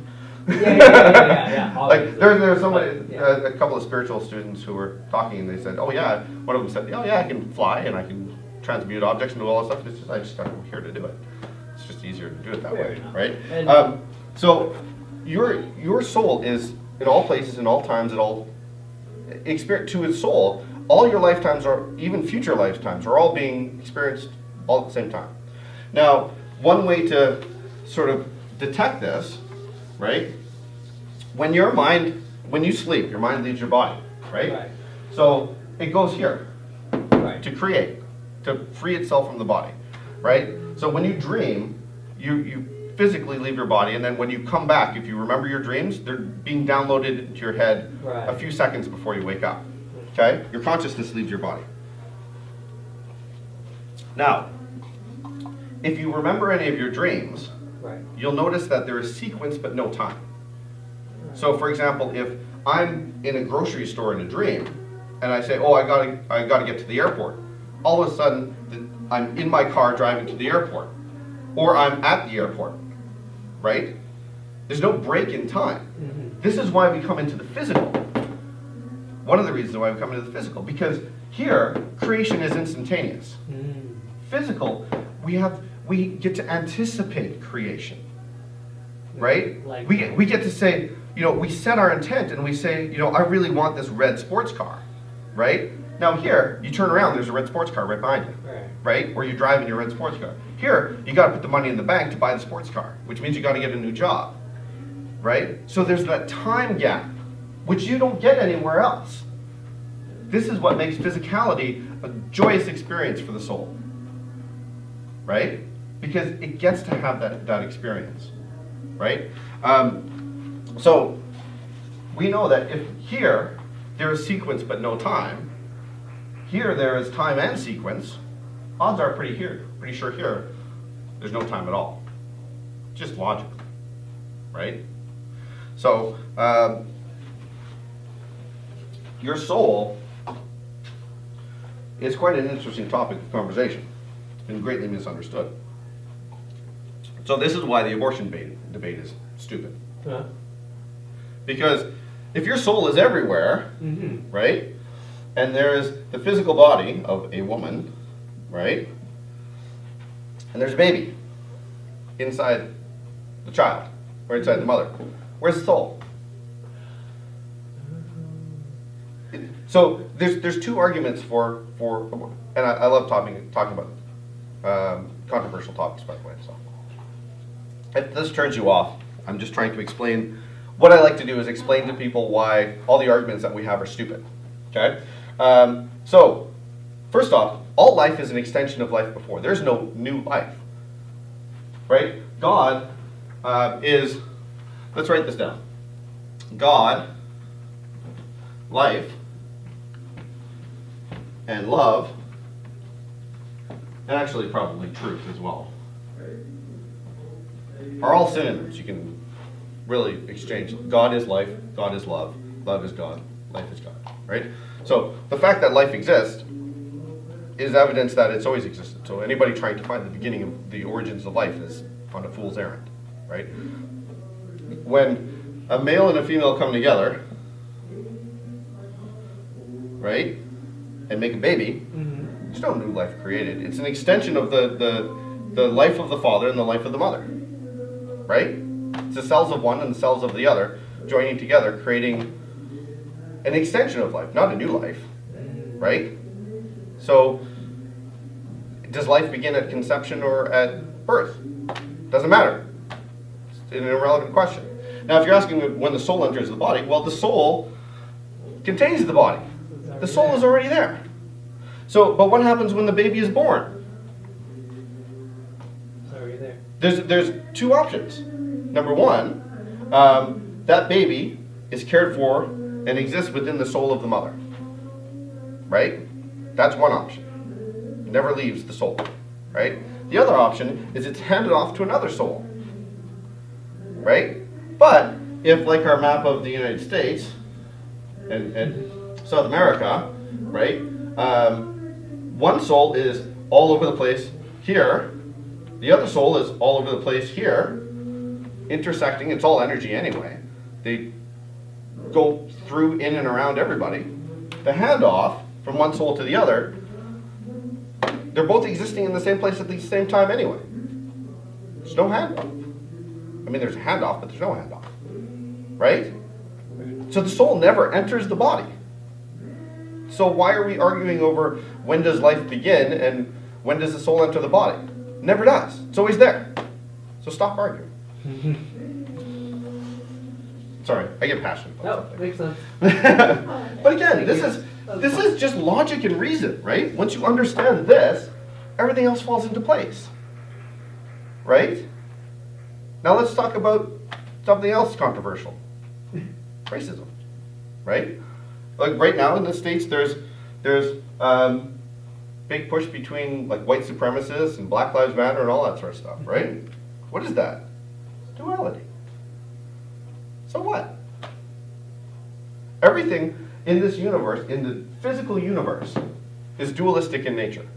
Yeah. Like there's somebody, But, yeah. a couple of spiritual students who were talking, and they said, "Oh yeah," one of them said, "Oh yeah, I can fly and I can transmute objects and do all that stuff. It's just, I just got here to do it. It's just easier to do it that Fair way, enough. right?" And- So your soul is in all places, in all times, at all experience to its soul. All your lifetimes, or even future lifetimes, are all being experienced all at the same time. Now, one way to sort of detect this, right? When you sleep, your mind leaves your body, right? Right. So it goes here Right. to create, to free itself from the body, right? So when you dream, you physically leave your body, and then when you come back, if you remember your dreams, they're being downloaded into your head Right. a few seconds before you wake up. Okay? Your consciousness leaves your body. Now, if you remember any of your dreams, Right. you'll notice that there is sequence but no time. So, for example, if I'm in a grocery store in a dream, and I say, "Oh, I gotta get to the airport," all of a sudden I'm in my car driving to the airport, or I'm at the airport, right? There's no break in time. This is why we come into the physical. One of the reasons why we come into the physical, because here creation is instantaneous. Physical, we get to anticipate creation, right? Like- we get to say, we set our intent and we say, I really want this red sports car, right? Now here, you turn around, there's a red sports car right behind you, Right. right? Or you drive in your red sports car. Here, you got to put the money in the bank to buy the sports car, which means you got to get a new job, right? So there's that time gap, which you don't get anywhere else. This is what makes physicality a joyous experience for the soul, right? Because it gets to have that experience, right? So we know that if here there is sequence but no time, here there is time and sequence, odds are pretty sure here there's no time at all. Just logic, right? So your soul is quite an interesting topic of conversation and greatly misunderstood. So this is why the abortion debate is stupid. Huh? Because if your soul is everywhere, Mm-hmm. right, and there is the physical body of a woman, right, and there's a baby inside the child, or inside the mother, Where's the soul? So there's two arguments for and I love talking about controversial topics, by the way. So if this turns you off, I'm just trying to explain. What I like to do is explain to people why all the arguments that we have are stupid. Okay? So first off, all life is an extension of life before. There's no new life. Right? God is, let's write this down. God, life, and love, and actually probably truth as well, are all synonyms. You can really exchange. God is life, God is love is God, life is God, right? So the fact that life exists is evidence that it's always existed. So anybody trying to find the beginning of the origins of life is on a fool's errand, right? When a male and a female come together, right, and make a baby, there's no new life created. It's an extension of the life of the father and the life of the mother, right? It's the cells of one and the cells of the other joining together, creating an extension of life, not a new life, right? So, does life begin at conception or at birth? Doesn't matter. It's an irrelevant question. Now, if you're asking when the soul enters the body, well, the soul contains the body. The soul is already there. So, but what happens when the baby is born? It's already there. There's two options. Number one, that baby is cared for and exists within the soul of the mother. Right? That's one option. It never leaves the soul. Right? The other option is it's handed off to another soul. Right? But if, like our map of the United States and South America, right? One soul is all over the place here. The other soul is all over the place here, intersecting. It's all energy anyway. They go through, in and around everybody. The handoff from one soul to the other, they're both existing in the same place at the same time anyway. There's no handoff. I mean, there's a handoff, but there's no handoff. Right? So the soul never enters the body. So why are we arguing over when does life begin and when does the soul enter the body? Never does. It's always there. So stop arguing. Sorry, I get passionate about something. Makes sense. But again, this is just logic and reason, right? Once you understand this, everything else falls into place. Right? Now let's talk about something else controversial. Racism. Right? Like right now in the States, there's big push between like white supremacists and Black Lives Matter and all that sort of stuff, right? What is that? Duality. So what? Everything in this universe, in the physical universe, is dualistic in nature,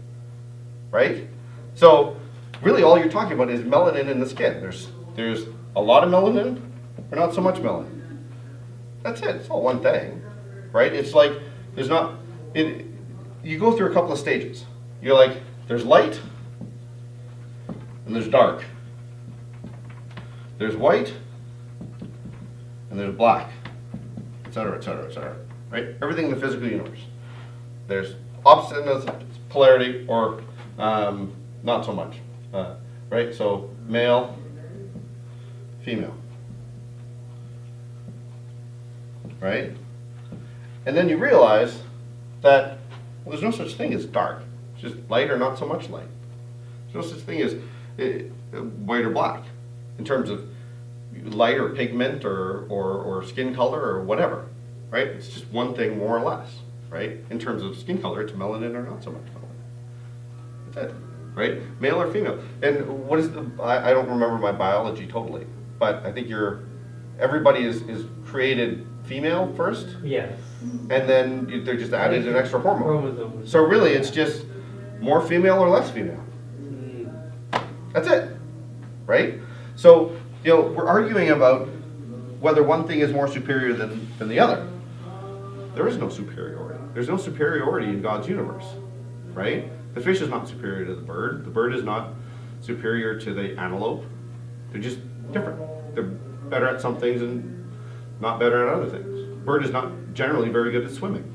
right? So really all you're talking about is melanin in the skin. There's a lot of melanin or not so much melanin. That's it. It's all one thing. Right? It's like there's not you go through a couple of stages. You're like, there's light and there's dark. There's white and there's black, etc., etc., etc. Right? Everything in the physical universe. There's opposite polarity or not so much. Right? So male, female. Right? And then you realize that there's no such thing as dark. It's just light or not so much light. There's no such thing as white or black in terms of light or pigment or skin color or whatever. Right? It's just one thing more or less. Right? In terms of skin color, it's melanin or not so much melanin. That's it. Right? Male or female. And what is I don't remember my biology totally, but I think everybody is created female first. Yes. And then they're just added an extra hormone. Chromosomes. So really it's just more female or less female. That's it. Right? So, we're arguing about whether one thing is more superior than the other. There is no superiority. There's no superiority in God's universe. Right? The fish is not superior to the bird. The bird is not superior to the antelope. They're just different. They're better at some things and not better at other things. A bird is not generally very good at swimming.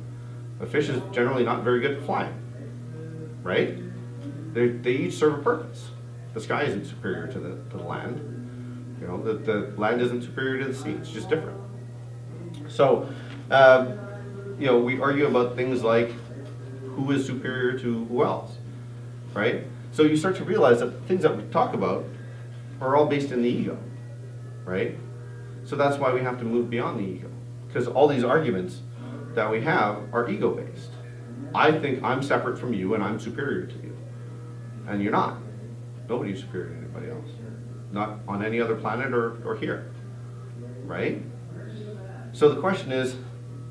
A fish is generally not very good at flying. Right? They each serve a purpose. The sky isn't superior to the land. You know, the land isn't superior to the sea. It's just different. So, you know, we argue about things like who is superior to who else, right? So you start to realize that the things that we talk about are all based in the ego, right? So that's why we have to move beyond the ego, because all these arguments that we have are ego-based. I think I'm separate from you and I'm superior to you, and you're not. Nobody's superior to anybody else, not on any other planet or here, right? So the question is,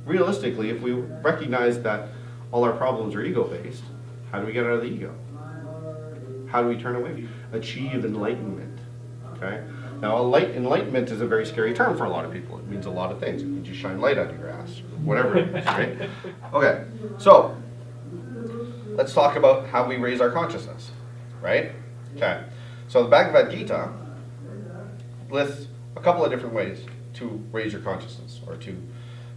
realistically, if we recognize that all our problems are ego-based, how do we get out of the ego? How do we turn away? Achieve enlightenment, okay? Now, enlightenment is a very scary term for a lot of people. It means a lot of things. It means you shine light out of your ass, whatever it is, right? Okay, so let's talk about how we raise our consciousness, right? Okay, so the Bhagavad Gita lists a couple of different ways to raise your consciousness or to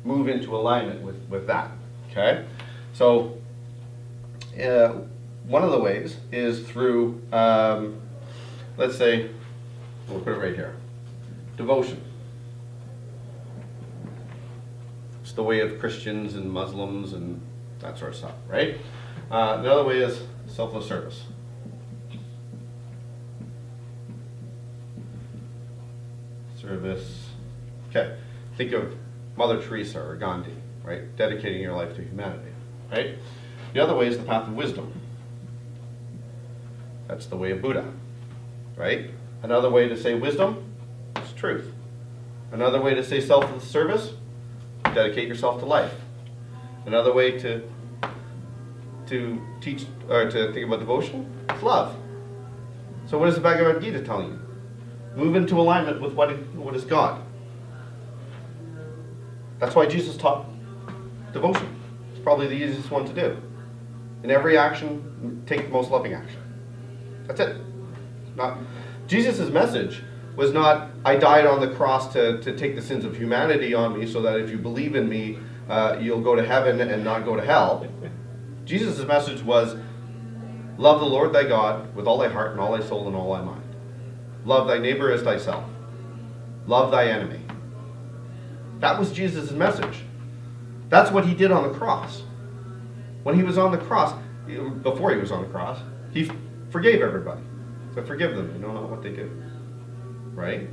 move into alignment with that, okay? So one of the ways is through, let's say, we'll put it right here, devotion. It's the way of Christians and Muslims and that sort of stuff, right? Another way is selfless service. Service. Okay, think of Mother Teresa or Gandhi, right? Dedicating your life to humanity, right? The other way is the path of wisdom. That's the way of Buddha, right? Another way to say wisdom is truth. Another way to say selfless service, dedicate yourself to life. Another way to teach or to think about devotion is love. So what is the Bhagavad Gita telling you? Move into alignment with what is God. That's why Jesus taught devotion. It's probably the easiest one to do. In every action, take the most loving action. That's it. Not Jesus' message was not, I died on the cross to take the sins of humanity on me so that if you believe in me, you'll go to heaven and not go to hell. Jesus' message was, love the Lord thy God with all thy heart and all thy soul and all thy mind. Love thy neighbor as thyself. Love thy enemy. That was Jesus' message. That's what he did on the cross. When he was on the cross, before he was on the cross, he forgave everybody. So forgive them, they know not what they do. Right?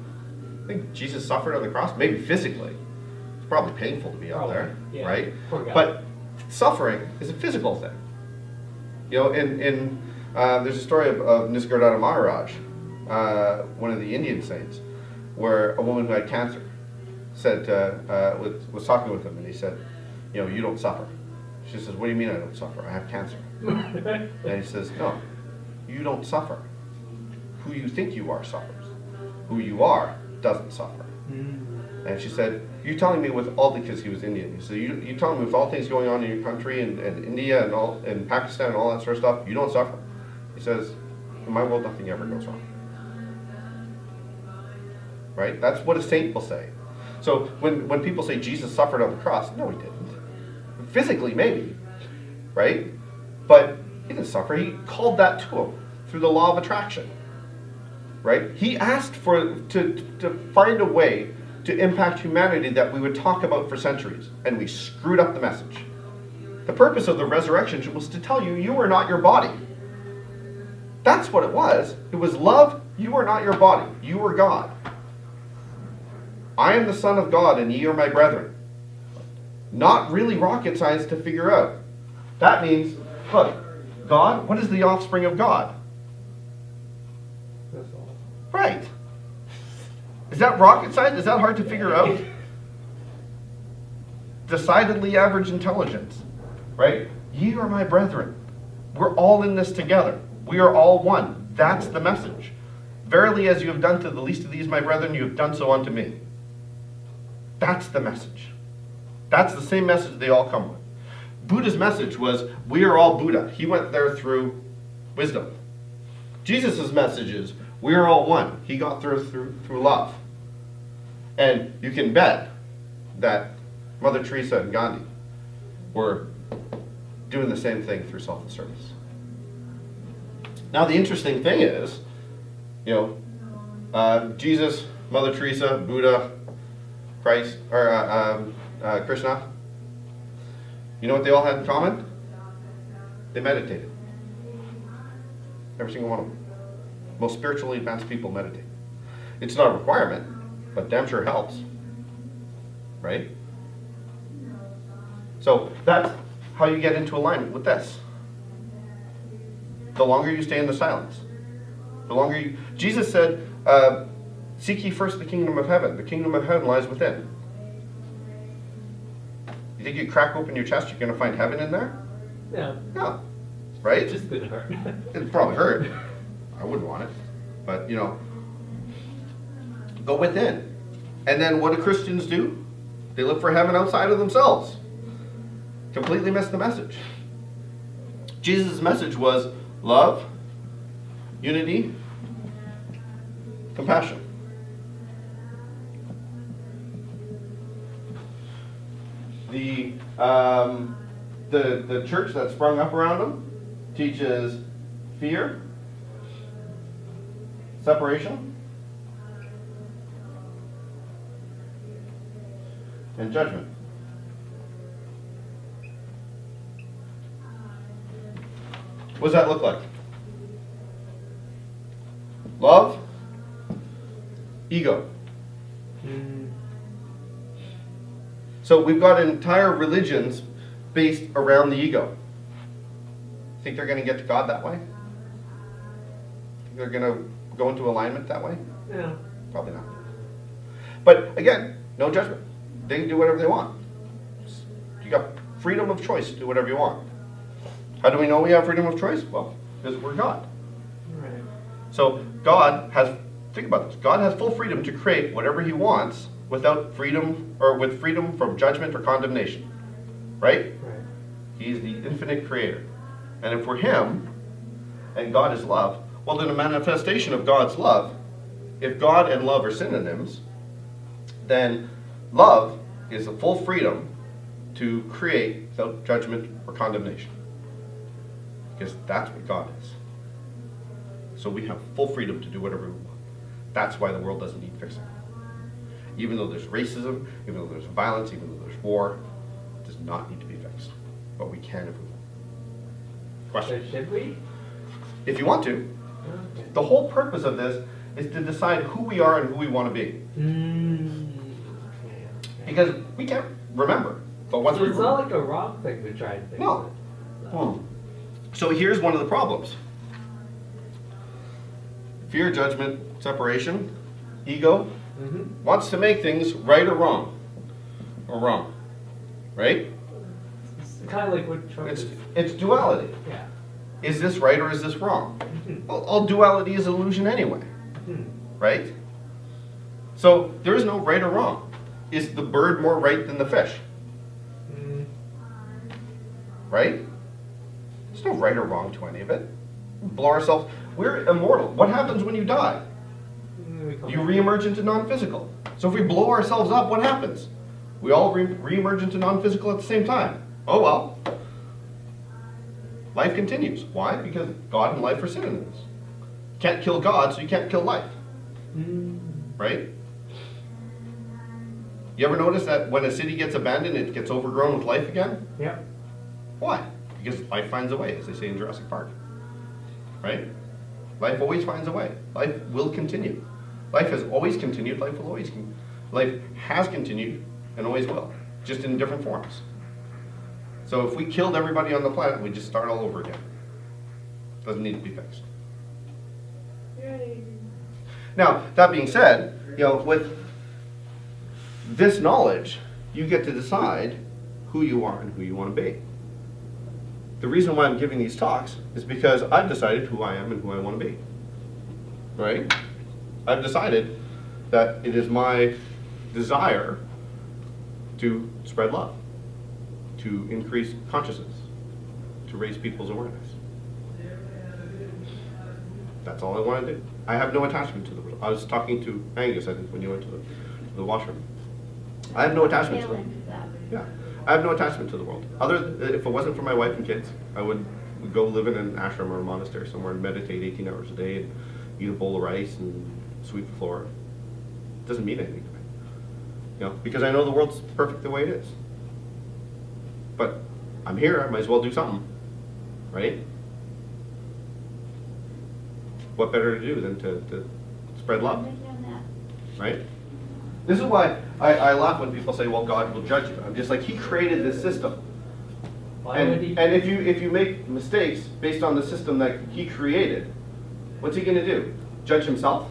I think Jesus suffered on the cross, maybe physically. It's probably painful to be out there, yeah. right? But suffering is a physical thing. You know, there's a story of Nisargadatta Maharaj, one of the Indian saints, where a woman who had cancer said was talking with him, and he said, you know, you don't suffer. She says, what do you mean I don't suffer? I have cancer. And he says, no, you don't suffer. Who you think you are suffers. Who you are doesn't suffer. And she said, you telling me with all the, because he was Indian, he said, you telling me with all things going on in your country and India and Pakistan and all that sort of stuff, you don't suffer. He says, in my world nothing ever goes wrong. Right? That's what a saint will say. So when people say Jesus suffered on the cross, no, he didn't. Physically, maybe, right? But he didn't suffer. He called that to him through the law of attraction, right? He asked to find a way to impact humanity that we would talk about for centuries, and we screwed up the message. The purpose of the resurrection was to tell you, you are not your body. That's what it was. It was love, you are not your body. You are God. I am the Son of God, and ye are my brethren. Not really rocket science to figure out. That means, look, God, what is the offspring of God? That's all. Right. Is that rocket science? Is that hard to figure out? Decidedly average intelligence, right? Ye are my brethren. We're all in this together. We are all one. That's the message. Verily, as you have done to the least of these, my brethren, you have done so unto me. That's the message. That's the same message they all come with. Buddha's message was, we are all Buddha. He went there through wisdom. Jesus' message is, we are all one. He got through love. And you can bet that Mother Teresa and Gandhi were doing the same thing through selfless service. Now the interesting thing is, Jesus, Mother Teresa, Buddha, Christ, or Krishna, you know what they all had in common? They meditated. Every single one of them. Most spiritually advanced people meditate. It's not a requirement, but damn sure helps. Right? So that's how you get into alignment with this. The longer you stay in the silence, the longer you... Jesus said, seek ye first the kingdom of heaven. The kingdom of heaven lies within. You think you crack open your chest, you're going to find heaven in there? Yeah. No. Right? It's just gonna hurt. It'd probably hurt. I wouldn't want it. But, go within. And then what do Christians do? They look for heaven outside of themselves. Completely miss the message. Jesus' message was love, unity, compassion. The church that sprung up around them teaches fear, separation, and judgment. What does that look like? Love, ego. So we've got entire religions based around the ego. Think they're going to get to God that way? Think they're going to go into alignment that way? Yeah. Probably not. But again, no judgment. They can do whatever they want. You got freedom of choice to do whatever you want. How do we know we have freedom of choice? Well, because we're God. Right. So God has, think about this, God has full freedom to create whatever he wants without freedom, or with freedom from judgment or condemnation. Right? Right. He's the infinite creator. And if we're him, and God is love, well then a manifestation of God's love, if God and love are synonyms, then love is the full freedom to create without judgment or condemnation. Because that's what God is. So we have full freedom to do whatever we want. That's why the world doesn't need fixing. Even though there's racism, even though there's violence, even though there's war, it does not need to be fixed. But we can if we want. Question? So should we? If you want to. Okay. The whole purpose of this is to decide who we are and who we want to be. Okay. Because we can't remember. But once So we it's not like a wrong thing to try and fix No. it. So here's one of the problems. Fear, judgment, separation, ego, wants to make things right or wrong. Or wrong. Right? It's kind of like what Trump It's duality. Yeah. Is this right or is this wrong? Well, all duality is illusion anyway. Right? So there is no right or wrong. Is the bird more right than the fish? Right? There's no right or wrong to any of it. We blow ourselves. We're immortal. What happens when you die? You reemerge into non-physical. So if we blow ourselves up, what happens? We all reemerge into non-physical at the same time. Oh well. Life continues. Why? Because God and life are synonyms. You can't kill God, so you can't kill life. Right? You ever notice that when a city gets abandoned, it gets overgrown with life again? Yeah. Why? Because life finds a way, as they say in Jurassic Park. Right? Life always finds a way. Life will continue. Life has always continued. Life will always life has continued and always will, just in different forms. So if we killed everybody on the planet, we'd just start all over again. Doesn't need to be fixed. Yay. Now, that being said, with this knowledge, you get to decide who you are and who you want to be. The reason why I'm giving these talks is because I've decided who I am and who I want to be. Right? I've decided that it is my desire to spread love, to increase consciousness, to raise people's awareness. That's all I want to do. I have no attachment to the world. I was talking to Angus, I think, when you went to the the washroom. I have no attachment to Feeling them. that. Yeah, I have no attachment to the world. If it wasn't for my wife and kids, I would go live in an ashram or a monastery somewhere and meditate 18 hours a day and eat a bowl of rice and sweep the floor. It doesn't mean anything to me, because I know the world's perfect the way it is. But I'm here, I might as well do something, right? What better to do than to spread love, I'm with you on that. right? This is why I laugh when people say, well, God will judge you. I'm just like, he created this system. Why would he? And if you make mistakes based on the system that he created, what's he going to do? Judge himself?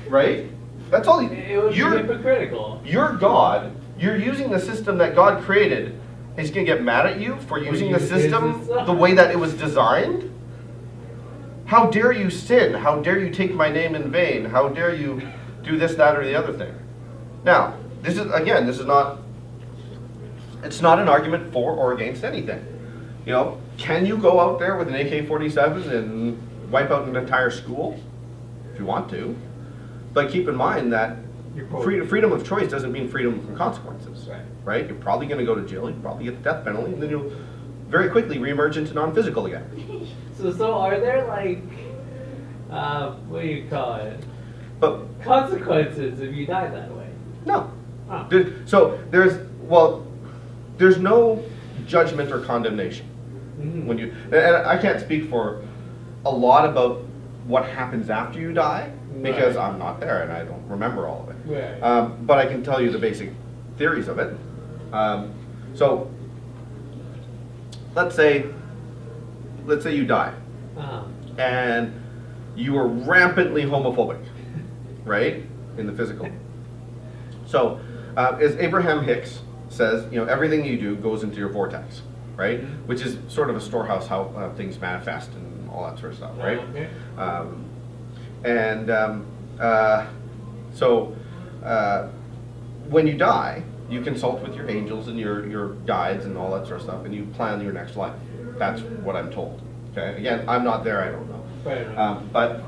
Right? That's all. It would be hypocritical. You're God. You're using the system that God created. He's going to get mad at you for using the system the way that it was designed? How dare you sin? How dare you take my name in vain? How dare you do this, that, or the other thing? Now, this is not, it's not an argument for or against anything. Can you go out there with an AK-47 and wipe out an entire school? If you want to. But keep in mind that freedom of choice doesn't mean freedom from consequences. Right? You're probably going to go to jail, you'll probably get the death penalty, and then you'll very quickly reemerge into non-physical again. So are there like, what do you call it? But Consequences if you die that way? no. Oh. There's no judgment or condemnation. Mhm. When you, and I can't speak for a lot about what happens after you die, because Right. I'm not there and I don't remember all of it. Right. But I can tell you the basic theories of it. So let's say you die Uh-huh. and you are rampantly homophobic, right, in the physical. So as Abraham-Hicks says, everything you do goes into your vortex, right, which is sort of a storehouse how things manifest and all that sort of stuff, right? Okay. So when you die, you consult with your angels and your guides and all that sort of stuff, and you plan your next life. That's what I'm told. Okay. Again, I'm not there. I don't know. Right. But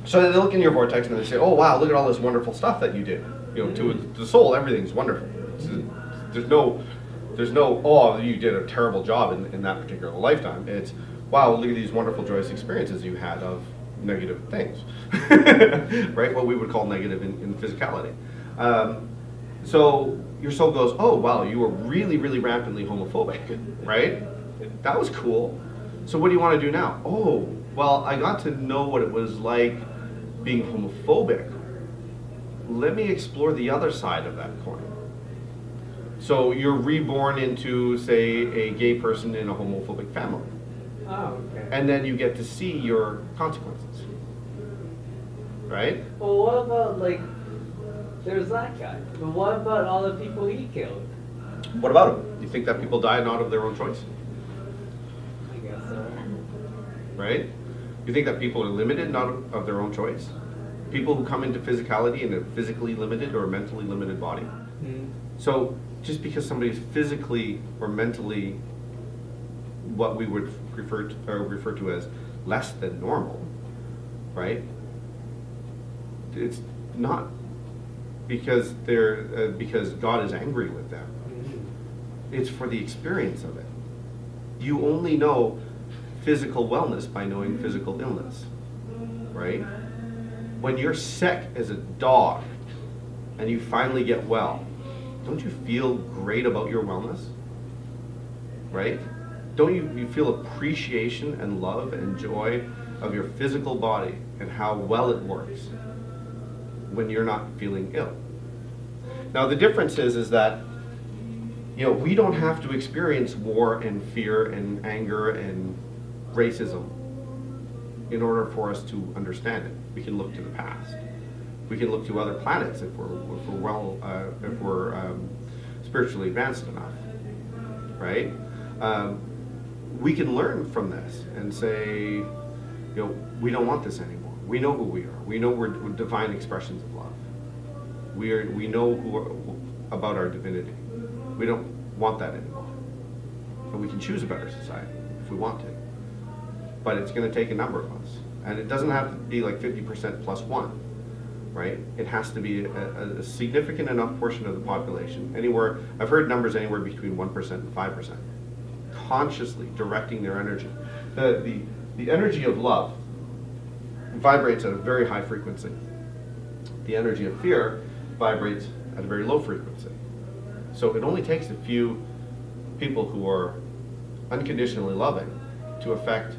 so they look in your vortex and they say, "Oh wow, look at all this wonderful stuff that you did." To the soul, everything's wonderful. There's no, oh, you did a terrible job in that particular lifetime. It's, wow, look at these wonderful, joyous experiences you had of negative things, right? What we would call negative in physicality. So your soul goes, oh, wow, you were really, really rampantly homophobic, right? That was cool. So what do you want to do now? Oh, well, I got to know what it was like being homophobic. Let me explore the other side of that coin. So you're reborn into, say, a gay person in a homophobic family. Oh, okay. And then you get to see your consequences. Right? Well, what about, like, there's that guy, but what about all the people he killed? What about them? You think that people die not of their own choice? I guess so. Right? You think that people are limited not of their own choice? People who come into physicality in a physically limited or mentally limited body. Mm-hmm. So just because somebody's physically or mentally what we would refer to as less than normal, right? It's not because because God is angry with them. Mm-hmm. It's for the experience of it. You only know physical wellness by knowing physical illness, right? When you're sick as a dog and you finally get well, don't you feel great about your wellness? Right? Don't you feel appreciation and love and joy of your physical body and how well it works when you're not feeling ill? Now the difference is that we don't have to experience war and fear and anger and racism in order for us to understand it. We can look to the past. We can look to other planets if we're spiritually advanced enough, right? We can learn from this and say, we don't want this anymore. We know who we are. We know we're divine expressions of love. We know about our divinity. We don't want that anymore. And we can choose a better society if we want to. But it's going to take a number of us. And it doesn't have to be like 50% plus one. right? It has to be a significant enough portion of the population. Anywhere, I've heard numbers anywhere between 1% and 5%, consciously directing their energy. The energy of love vibrates at a very high frequency. The energy of fear vibrates at a very low frequency. So it only takes a few people who are unconditionally loving to affect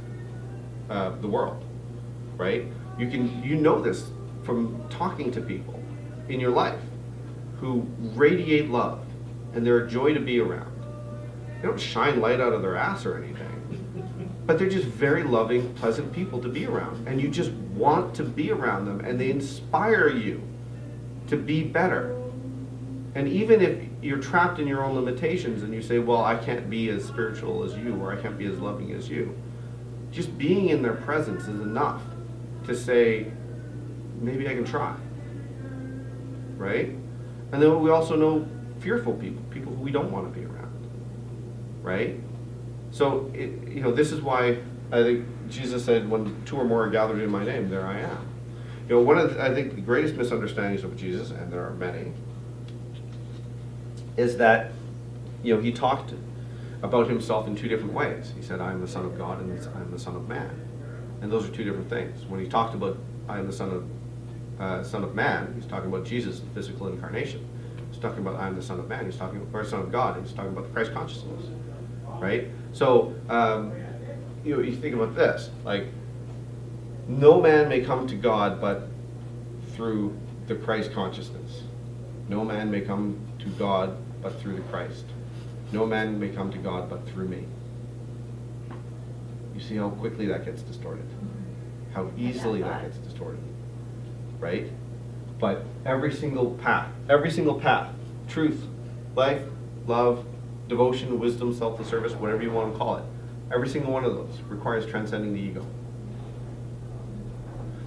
the world, right? You know this from talking to people in your life who radiate love and they're a joy to be around. They don't shine light out of their ass or anything, but they're just very loving, pleasant people to be around, and you just want to be around them, and they inspire you to be better. And even if you're trapped in your own limitations and you say, well, I can't be as spiritual as you, or I can't be as loving as you, just being in their presence is enough to say, maybe I can try, right? And then we also know fearful people who we don't want to be around, right? So, this is why I think Jesus said, when two or more are gathered in my name, there I am. One of I think the greatest misunderstandings of Jesus, and there are many, is that, he talked about himself in two different ways. He said, I am the Son of God and I am the Son of Man. And those are two different things. When he talked about, I am the Son of Man, he's talking about Jesus, the physical incarnation. He's talking about, I am the Son of Man. He's talking about, or Son of God. He's talking about the Christ consciousness, right? So, you think about this, like, no man may come to God but through the Christ consciousness. No man may come to God but through the Christ. No man may come to God but through me. You see how quickly that gets distorted? How easily that gets distorted, right? But every single path, truth, life, love, devotion, wisdom, selfless service, whatever you want to call it, every single one of those requires transcending the ego.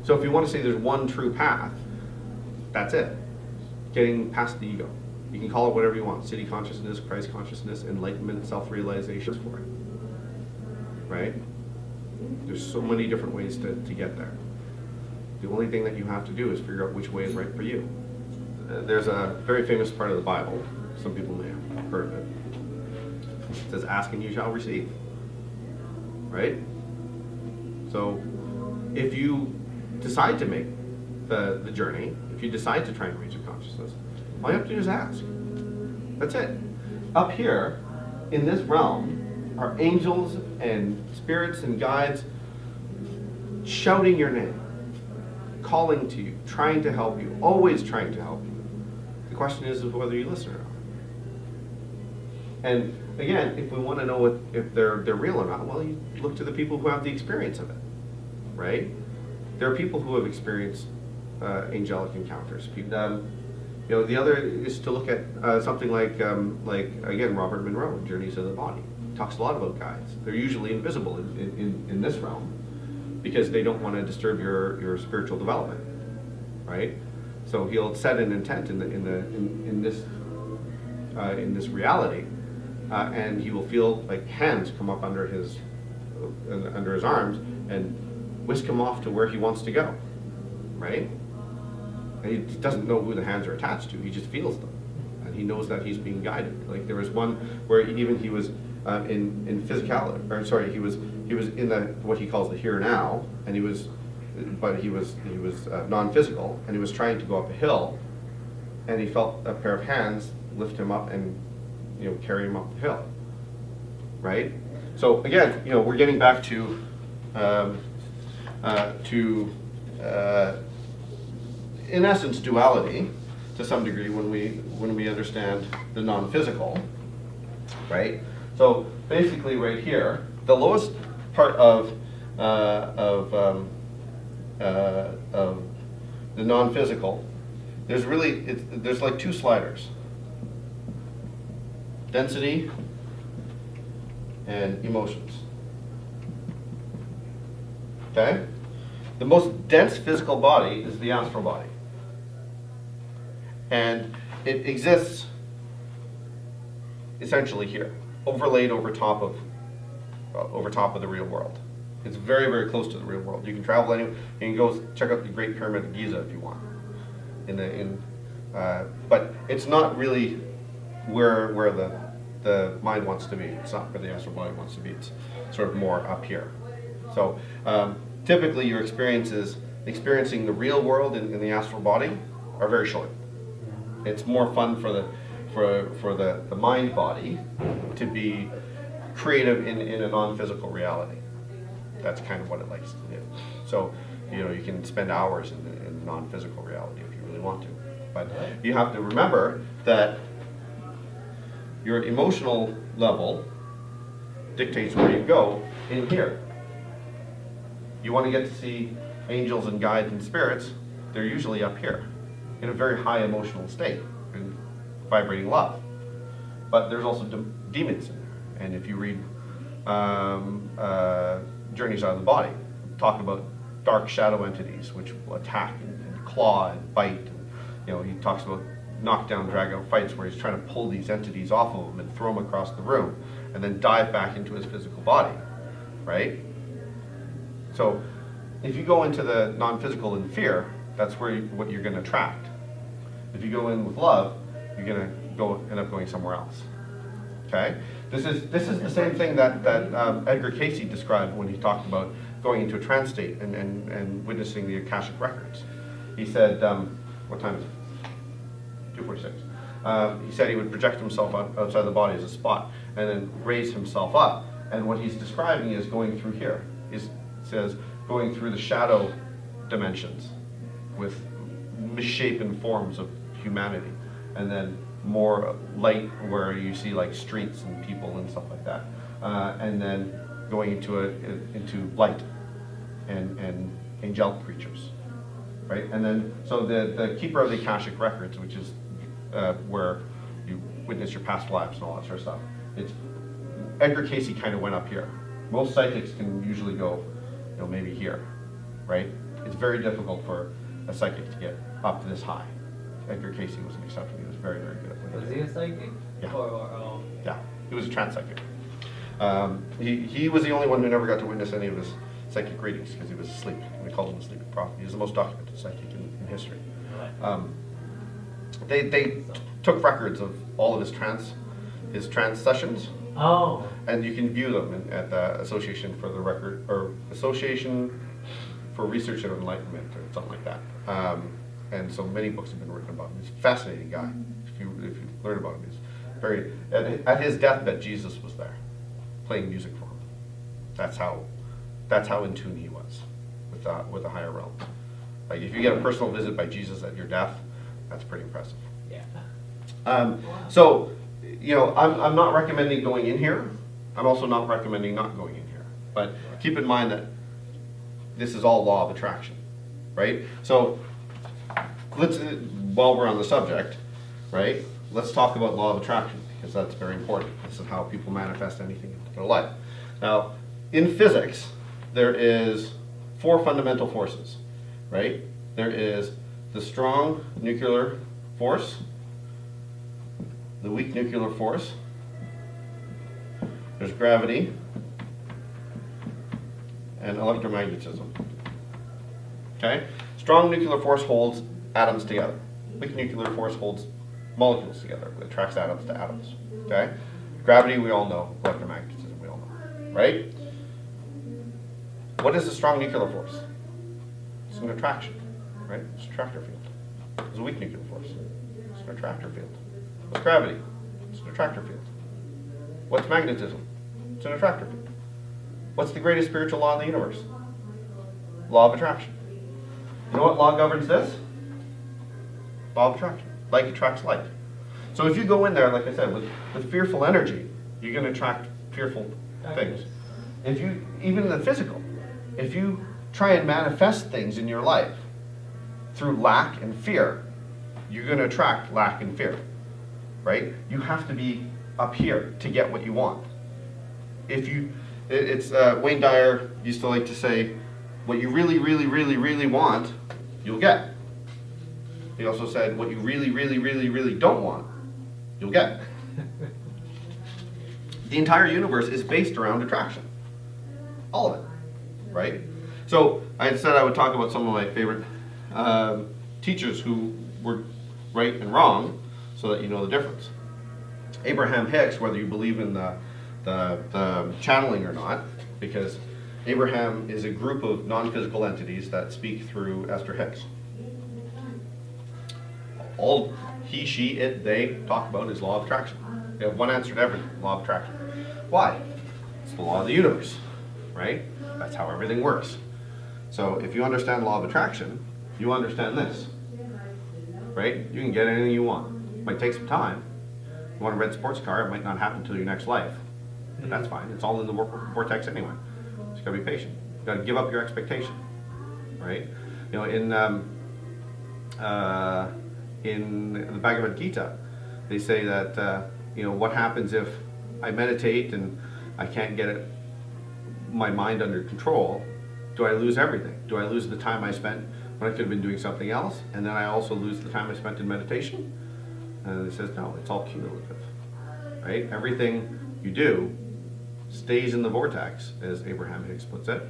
So if you want to say there's one true path, that's it. Getting past the ego. You can call it whatever you want. City consciousness, Christ consciousness, enlightenment, self-realization for it. Right? There's so many different ways to get there. The only thing that you have to do is figure out which way is right for you. There's a very famous part of the Bible. Some people may have heard of it. It says, ask and you shall receive. Right? So if you decide to make the journey, if you decide to try and reach a consciousness, all you have to do is ask. That's it. Up here, in this realm, are angels and spirits and guides shouting your name, calling to you, trying to help you, always trying to help you. The question is whether you listen or not. And again, if we want to know if they're real or not, well, you look to the people who have the experience of it, right? There are people who have experienced angelic encounters. The other is to look at something like again, Robert Monroe, Journeys of the Body. He talks a lot about guides. They're usually invisible in this realm because they don't want to disturb your spiritual development, right? So he'll set an intent in this reality, and he will feel like hands come up under his arms and whisk him off to where he wants to go, right? And he doesn't know who the hands are attached to. He just feels them, and he knows that he's being guided. Like there was one where he was in physicality, or sorry, he was in the what he calls the here now, and he was non-physical, and he was trying to go up a hill, and he felt a pair of hands lift him up and carry him up the hill, right? So again, we're getting back to in essence, duality to some degree when we understand the non-physical, right? So basically, right here, the lowest part of the non-physical, there's like two sliders: density and emotions. Okay? The most dense physical body is the astral body. And it exists essentially here, overlaid over top of the real world. It's very, very close to the real world. You can travel anywhere. You can go check out the Great Pyramid of Giza if you want. But it's not really where the mind wants to be. It's not where the astral body wants to be. It's sort of more up here. So typically your experiencing the real world in the astral body are very short. It's more fun for the mind body to be creative in a non-physical reality. That's kind of what it likes to do. So, you can spend hours in non-physical reality if you really want to. But you have to remember that your emotional level dictates where you go in here. You want to get to see angels and guides and spirits, they're usually up here in a very high emotional state, in vibrating love. But there's also demons in there. And if you read Journeys Out of the Body, talk about dark shadow entities which will attack and claw and bite. And, he talks about knockdown, drag-out fights where he's trying to pull these entities off of him and throw them across the room and then dive back into his physical body, right? So if you go into the non-physical in fear, that's what you're going to attract. If you go in with love, you're going to end up going somewhere else. Okay? This is the same thing that Edgar Cayce described when he talked about going into a trance state and witnessing the Akashic records. He said, what time is it? 2:46. He said he would project himself outside the body as a spot and then raise himself up. And what he's describing is going through here. He says going through the shadow dimensions with misshapen forms of humanity, and then more light where you see like streets and people and stuff like that, and then going into light and angelic creatures, right? And then so the keeper of the Akashic records, which is where you witness your past lives and all that sort of stuff. Edgar Cayce kind of went up here. Most psychics can usually go, maybe here, right? It's very difficult for a psychic to get up this high. Edgar Cayce was an exception. He was very, very good at what he did. Was he a psychic? Yeah. Yeah, he was a trance psychic. He was the only one who never got to witness any of his psychic readings because he was asleep. We called him the sleeping prophet. He was the most documented psychic in history. They took records of all of his trance sessions. Oh. And you can view them at the Association for Research and Enlightenment or something like that. And so many books have been written about him. He's a fascinating guy. If you learn about him, he's very. At his deathbed, Jesus was there, playing music for him. That's how in tune he was with the higher realm. Like if you get a personal visit by Jesus at your death, that's pretty impressive. Yeah. So, I'm not recommending going in here. I'm also not recommending not going in here. But keep in mind that this is all law of attraction, right? So, while we're on the subject, right, let's talk about law of attraction because that's very important. This is how people manifest anything in their life. Now, in physics, there is 4 fundamental forces, right? There is the strong nuclear force, the weak nuclear force, there's gravity, and electromagnetism. Okay? Strong nuclear force holds atoms together. Weak nuclear force holds molecules together. It attracts atoms to atoms. Okay? Gravity, we all know. Electromagnetism, we all know. Right? What is a strong nuclear force? It's an attraction. Right? It's an attractor field. It's a weak nuclear force. It's an attractor field. What's gravity? It's an attractor field. What's magnetism? It's an attractor field. What's the greatest spiritual law in the universe? Law of attraction. You know what law governs this? Law of attraction. Like attracts like. So if you go in there, like I said, with fearful energy, you're going to attract fearful things. If you, even in the physical, if you try and manifest things in your life through lack and fear, you're going to attract lack and fear, right? You have to be up here to get what you want. Wayne Dyer used to like to say, what you really, really, really, really want, you'll get. He also said, what you really, really, really, really don't want, you'll get. The entire universe is based around attraction. All of it, right? So I said I would talk about some of my favorite teachers who we're right and wrong so that you know the difference. Abraham-Hicks, whether you believe in the channeling or not, because Abraham is a group of non-physical entities that speak through Esther Hicks. All he, she, it, they talk about is law of attraction. They have one answer to everything, law of attraction. Why? It's the law of the universe, right? That's how everything works. So if you understand law of attraction, you understand this, right? You can get anything you want. It might take some time. You want a red sports car, it might not happen until your next life. But that's fine. It's all in the vortex anyway. You just gotta be patient. You gotta give up your expectation, right? You know, in the Bhagavad Gita, they say that you know, what happens if I meditate and I can't get my mind under control? Do I lose everything? Do I lose the time I spent when I could have been doing something else, and then I also lose the time I spent in meditation? And it says no, it's all cumulative, right? Everything you do stays in the vortex, as Abraham-Hicks puts it,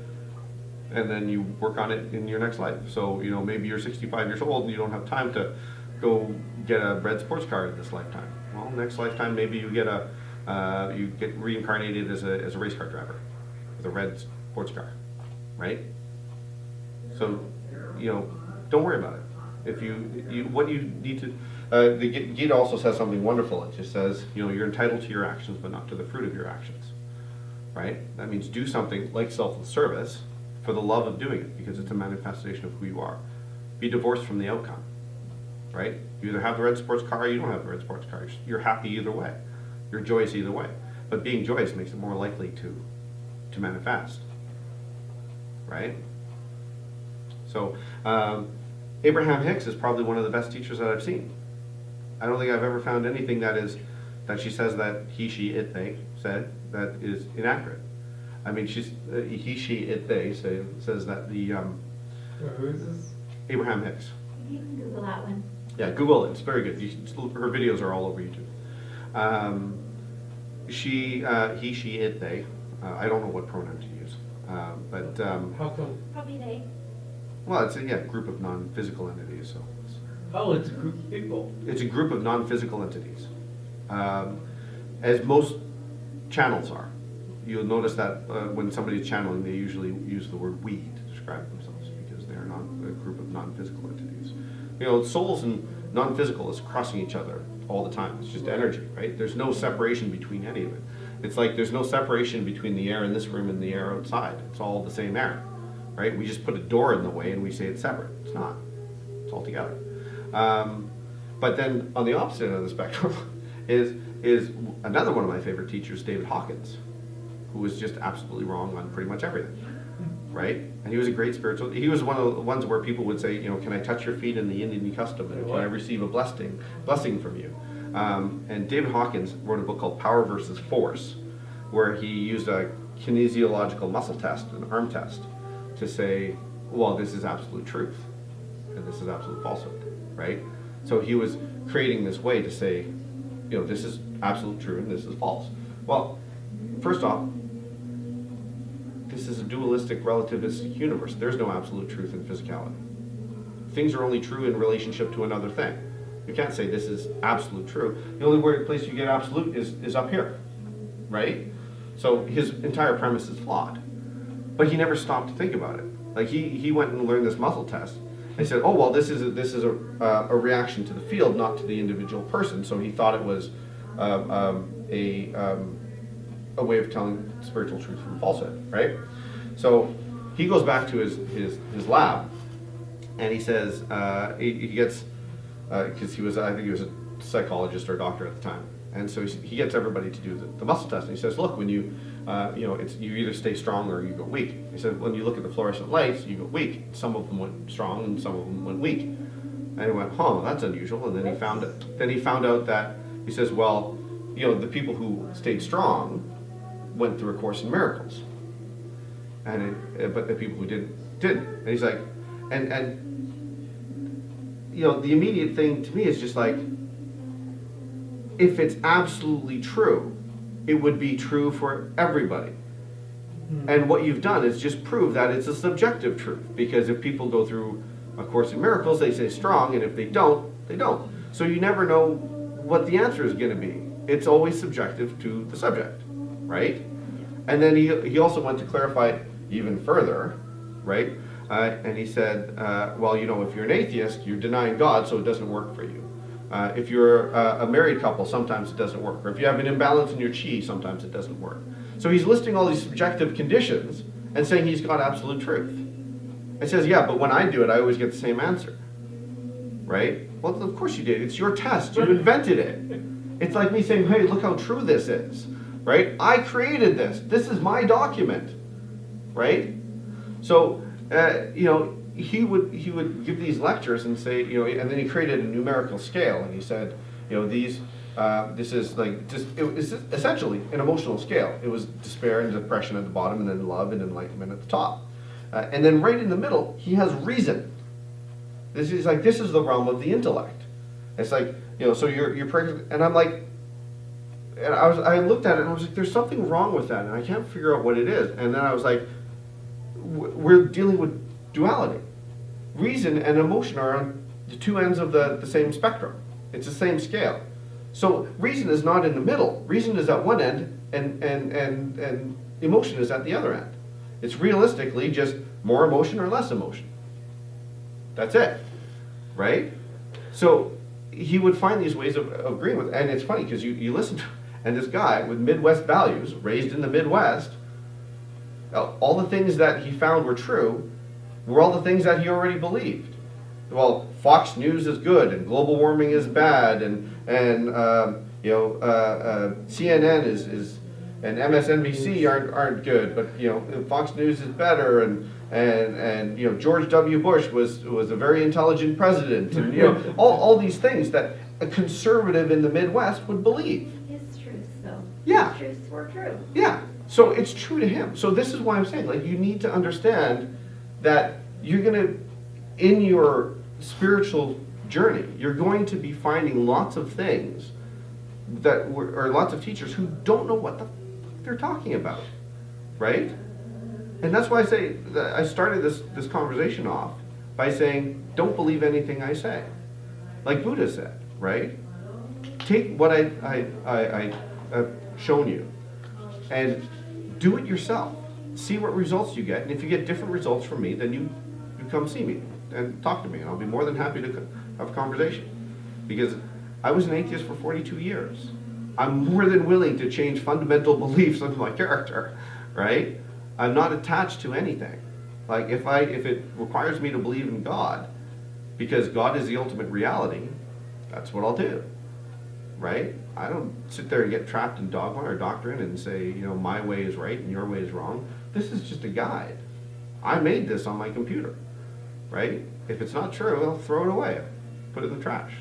and then you work on it in your next life. So, you know, maybe you're 65 years old and you don't have time to go get a red sports car in this lifetime. Well, next lifetime maybe you get you get reincarnated as a race car driver with a red sports car, right? So, you know, don't worry about it. If what you need to, the Gita also says something wonderful. It just says, you know, you're entitled to your actions, but not to the fruit of your actions, right? That means do something like selfless service for the love of doing it, because it's a manifestation of who you are. Be divorced from the outcome, right? You either have the red sports car or you don't have the red sports car. You're happy either way. You're joyous either way. But being joyous makes it more likely to manifest, right? So Abraham-Hicks is probably one of the best teachers that I've seen. I don't think I've ever found anything that she says that he, she, it, they said that is inaccurate. I mean, he, she, it, they says that the Who is this? Abraham-Hicks. You can Google that one. Yeah, Google it. It's very good. Her videos are all over YouTube. He, she, it, they. I don't know what pronoun to use, but How come? Probably they. well, it's a group of non-physical entities. So Oh, it's a group of people. it's a group of non-physical entities, as most channels are. You'll notice that when somebody's channeling, they usually use the word we to describe themselves, because they are not a group of non-physical entities. You know, souls and non-physical is crossing each other all the time. It's just energy, right? There's no separation between any of it. It's like there's no separation between the air in this room and the air outside. It's all the same air, right? We just put a door in the way and we say it's separate. It's not. It's all together. But then on the opposite end of the spectrum is another one of my favorite teachers, David Hawkins, who was just absolutely wrong on pretty much everything, right? And he was a great spiritual. He was one of the ones where people would say, you know, can I touch your feet in the Indian custom, and can I receive a blessing from you? And David Hawkins wrote a book called Power versus Force, where he used a kinesiological muscle test, an arm test, to say, well, this is absolute truth, and this is absolute falsehood, right? So he was creating this way to say, you know, this is absolute true and this is false. Well, first off, this is a dualistic, relativistic universe. There's no absolute truth in physicality. Things are only true in relationship to another thing. You can't say this is absolute true. The only place you get absolute is up here, right? So his entire premise is flawed. But he never stopped to think about it. Like he went and learned this muscle test. He said, oh, well, this is a reaction to the field, not to the individual person. So he thought it was a way of telling spiritual truth from falsehood, right? So he goes back to his lab, and he says he gets, because I think he was a psychologist or a doctor at the time, and so he gets everybody to do the muscle test. And he says, look, when you you either stay strong or you go weak. He said, when you look at the fluorescent lights, you go weak. Some of them went strong and some of them went weak. And he went, huh, that's unusual. And then he found it. Then he found out that, he says, well, you know, the people who stayed strong went through A Course in Miracles, but the people who didn't. And he's like, and you know, the immediate thing to me is just like, if it's absolutely true, it would be true for everybody. And what you've done is just prove that it's a subjective truth, because if people go through A Course in Miracles, they say strong, and if they don't, they don't. So you never know what the answer is going to be. It's always subjective to the subject, right? And then he also went to clarify it even further, right? And he said, well, you know, if you're an atheist, you're denying God, so it doesn't work for you. If you're a married couple, sometimes it doesn't work. Or if you have an imbalance in your chi, sometimes it doesn't work. So he's listing all these subjective conditions and saying he's got absolute truth. He says, yeah, but when I do it, I always get the same answer. Right? Well, of course you did. It's your test. You invented it. It's like me saying, hey, look how true this is. Right? I created this. This is my document. Right? So, you know, he would give these lectures and say, you know, and then he created a numerical scale, and he said, you know, this is like, just, it was essentially an emotional scale. It was despair and depression at the bottom, and then love and enlightenment at the top. And then right in the middle, he has reason. This is the realm of the intellect. It's like, you know, so you're pregnant, and I'm like, and I looked at it and I was like, there's something wrong with that, and I can't figure out what it is. And then I was like, we're dealing with duality. Reason and emotion are on the two ends of the same spectrum. It's the same scale. So reason is not in the middle. Reason is at one end, and emotion is at the other end. It's realistically just more emotion or less emotion. That's it, right? So he would find these ways of agreeing with, and it's funny because you listen to, and this guy with Midwest values, raised in the Midwest, all the things that he found were true were all the things that he already believed. Well, Fox News is good, and global warming is bad, and you know, CNN is and MSNBC aren't good, but you know, Fox News is better, and you know, George W. Bush was a very intelligent president, and you know, all these things that a conservative in the Midwest would believe. His truths, though. Yeah. His truths were true. Yeah. So it's true to him. So this is why I'm saying, like, you need to understand that you're going to, in your spiritual journey, you're going to be finding lots of things or lots of teachers who don't know what the fuck they're talking about, right? And that's why I say that I started this conversation off by saying, don't believe anything I say, like Buddha said, right? Take what I've shown you and do it yourself. See what results you get, and if you get different results from me, then you come see me and talk to me, and I'll be more than happy to have a conversation. Because I was an atheist for 42 years. I'm more than willing to change fundamental beliefs of my character, right? I'm not attached to anything. Like if it requires me to believe in God, because God is the ultimate reality, that's what I'll do, right? I don't sit there and get trapped in dogma or doctrine and say, you know, my way is right and your way is wrong. This is just a guide. I made this on my computer, right? If it's not true, I'll throw it away, put it in the trash,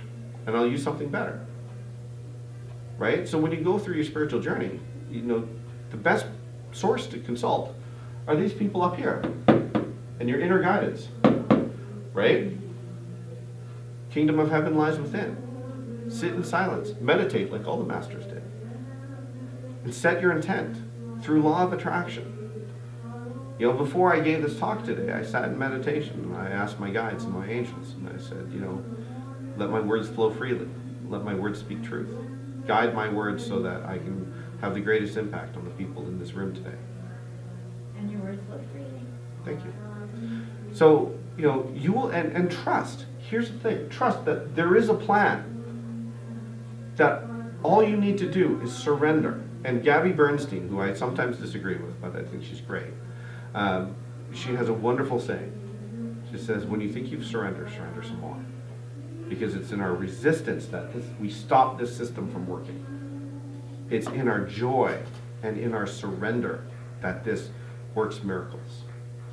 and I'll use something better, right? So when you go through your spiritual journey, you know, the best source to consult are these people up here and your inner guidance, right? Kingdom of heaven lies within. Sit in silence, meditate like all the masters did, and set your intent through law of attraction. You know, before I gave this talk today, I sat in meditation and I asked my guides and my angels, and I said, you know, let my words flow freely, let my words speak truth, guide my words so that I can have the greatest impact on the people in this room today. And your words flow freely. Thank you. So, you know, you will, and trust. Here's the thing, trust that there is a plan. That all you need to do is surrender. And Gabby Bernstein, who I sometimes disagree with, but I think she's great, she has a wonderful saying. She says, when you think you've surrendered, surrender some more. Because it's in our resistance that we stop this system from working. It's in our joy and in our surrender that this works miracles.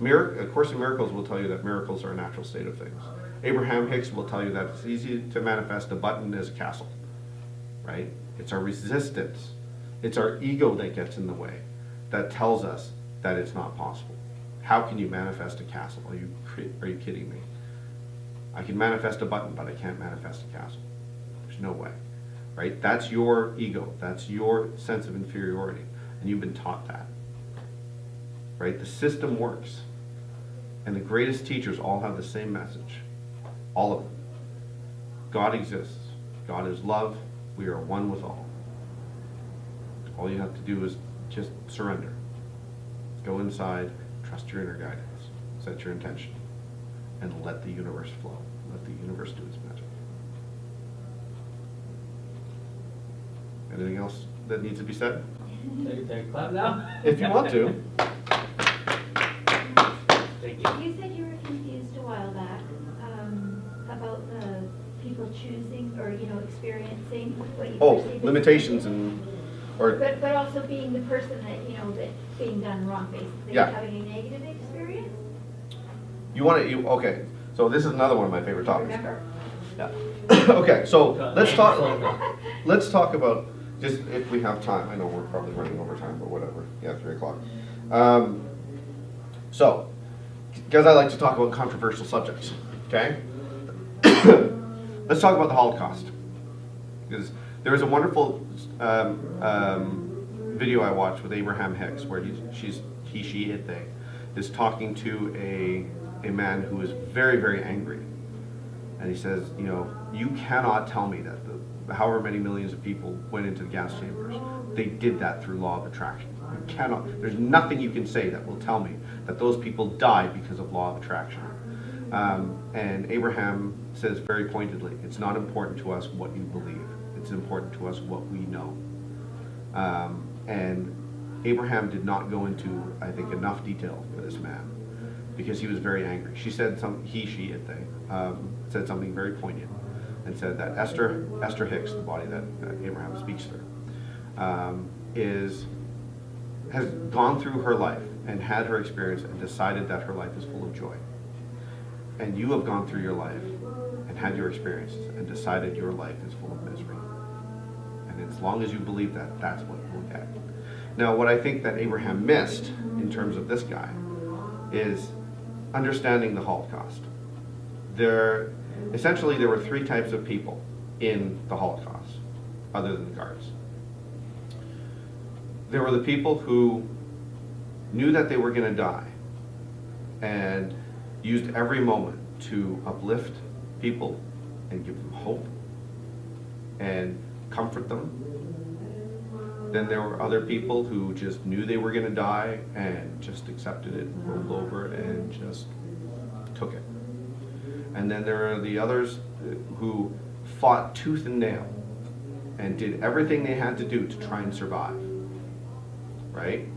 A Course in Miracles will tell you that miracles are a natural state of things. Abraham-Hicks will tell you that it's easy to manifest a button as a castle. Right? It's our resistance. It's our ego that gets in the way, that tells us that it's not possible. How can you manifest a castle? Are you kidding me? I can manifest a button, but I can't manifest a castle. There's no way. Right? That's your ego. That's your sense of inferiority. And you've been taught that. Right? The system works. And the greatest teachers all have the same message. All of it. God exists. God is love. We are one with all. All you have to do is just surrender. Go inside, trust your inner guidance, set your intention, and let the universe flow. Let the universe do its magic. Anything else that needs to be said? Take a clap now? If you want to. Thank you. You said you were confused a while back about the people choosing or, experiencing what you Oh, perceive as limitations evil. and, or, But also being the person that, that's being done wrong, basically. Yeah. Having a negative experience? okay, so this is another one of my favorite topics. Remember? Yeah. Okay, so let's talk about, just if we have time, I know we're probably running over time, but whatever, yeah, 3 o'clock. So, because I like to talk about controversial subjects, okay? Let's talk about the Holocaust. Because there was a wonderful video I watched with Abraham-Hicks where they is talking to a man who is very, very angry. And he says, you cannot tell me that however many millions of people went into the gas chambers, they did that through law of attraction. You cannot, there's nothing you can say that will tell me that those people died because of law of attraction. And Abraham says very pointedly, it's not important to us what you believe. It's important to us what we know. And Abraham did not go into, I think, enough detail for this man because he was very angry. She said said something very poignant and said that Esther Hicks, the body that Abraham speaks through, has gone through her life and had her experience and decided that her life is full of joy. And you have gone through your life and had your experiences and decided your life is full of misery. And as long as you believe that, that's what you'll get. Now, what I think that Abraham missed in terms of this guy is understanding the Holocaust. Essentially, there were 3 types of people in the Holocaust, other than the guards. There were the people who knew that they were going to die and used every moment to uplift people and give them hope and comfort them. Then there were other people who just knew they were going to die and just accepted it, rolled over, and just took it. And then there are the others who fought tooth and nail and did everything they had to do to try and survive. Right?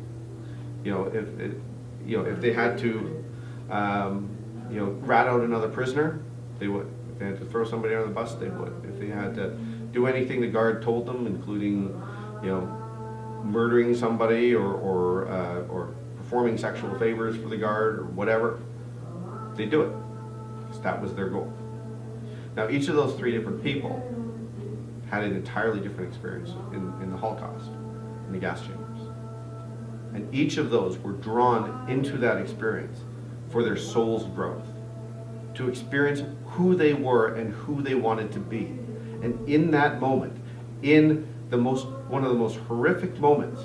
If they had to, rat out another prisoner, they would. If they had to throw somebody on the bus, they would. If they had to do anything the guard told them, including, murdering somebody or performing sexual favors for the guard or whatever, they do it. Because that was their goal. Now, each of those 3 different people had an entirely different experience in the Holocaust, in the gas chambers. And each of those were drawn into that experience for their soul's growth, to experience who they were and who they wanted to be. And in that moment, in one of the most horrific moments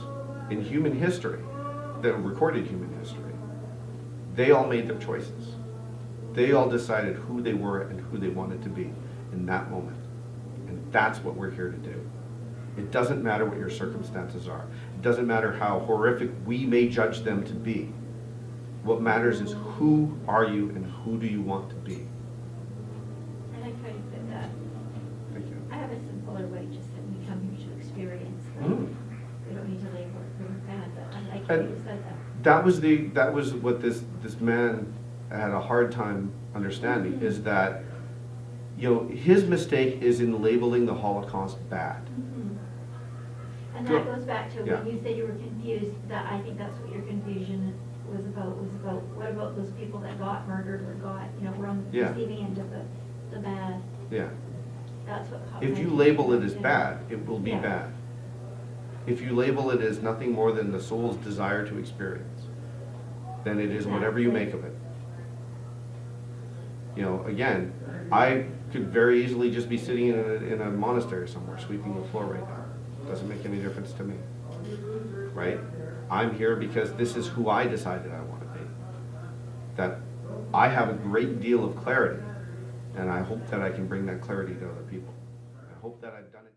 in human history, that recorded human history, they all made their choices. They all decided who they were and who they wanted to be in that moment. And that's what we're here to do. It doesn't matter what your circumstances are. It doesn't matter how horrific we may judge them to be. What matters is who are you and who do you want to be. I like how you said that. Thank you. I have a simpler way, just that we come here to experience. We don't need to label it good or bad, but I like how you said that. That was what this man had a hard time understanding, is that his mistake is in labeling the Holocaust bad. And that goes back to Yeah. when you said you were confused, that I think that's what your confusion was about, what about those people that got murdered or were on the Yeah. receiving end of the bad. Yeah. That's what caught If my you label it as attention. bad, it will be Yeah. bad. If you label it as nothing more than the soul's desire to experience, then it is whatever you make of it. Again, I could very easily just be sitting in a monastery somewhere, sweeping the floor right now. Doesn't make any difference to me. Right? I'm here because this is who I decided I want to be. That I have a great deal of clarity And I hope that I can bring that clarity to other people. I hope that I've done it.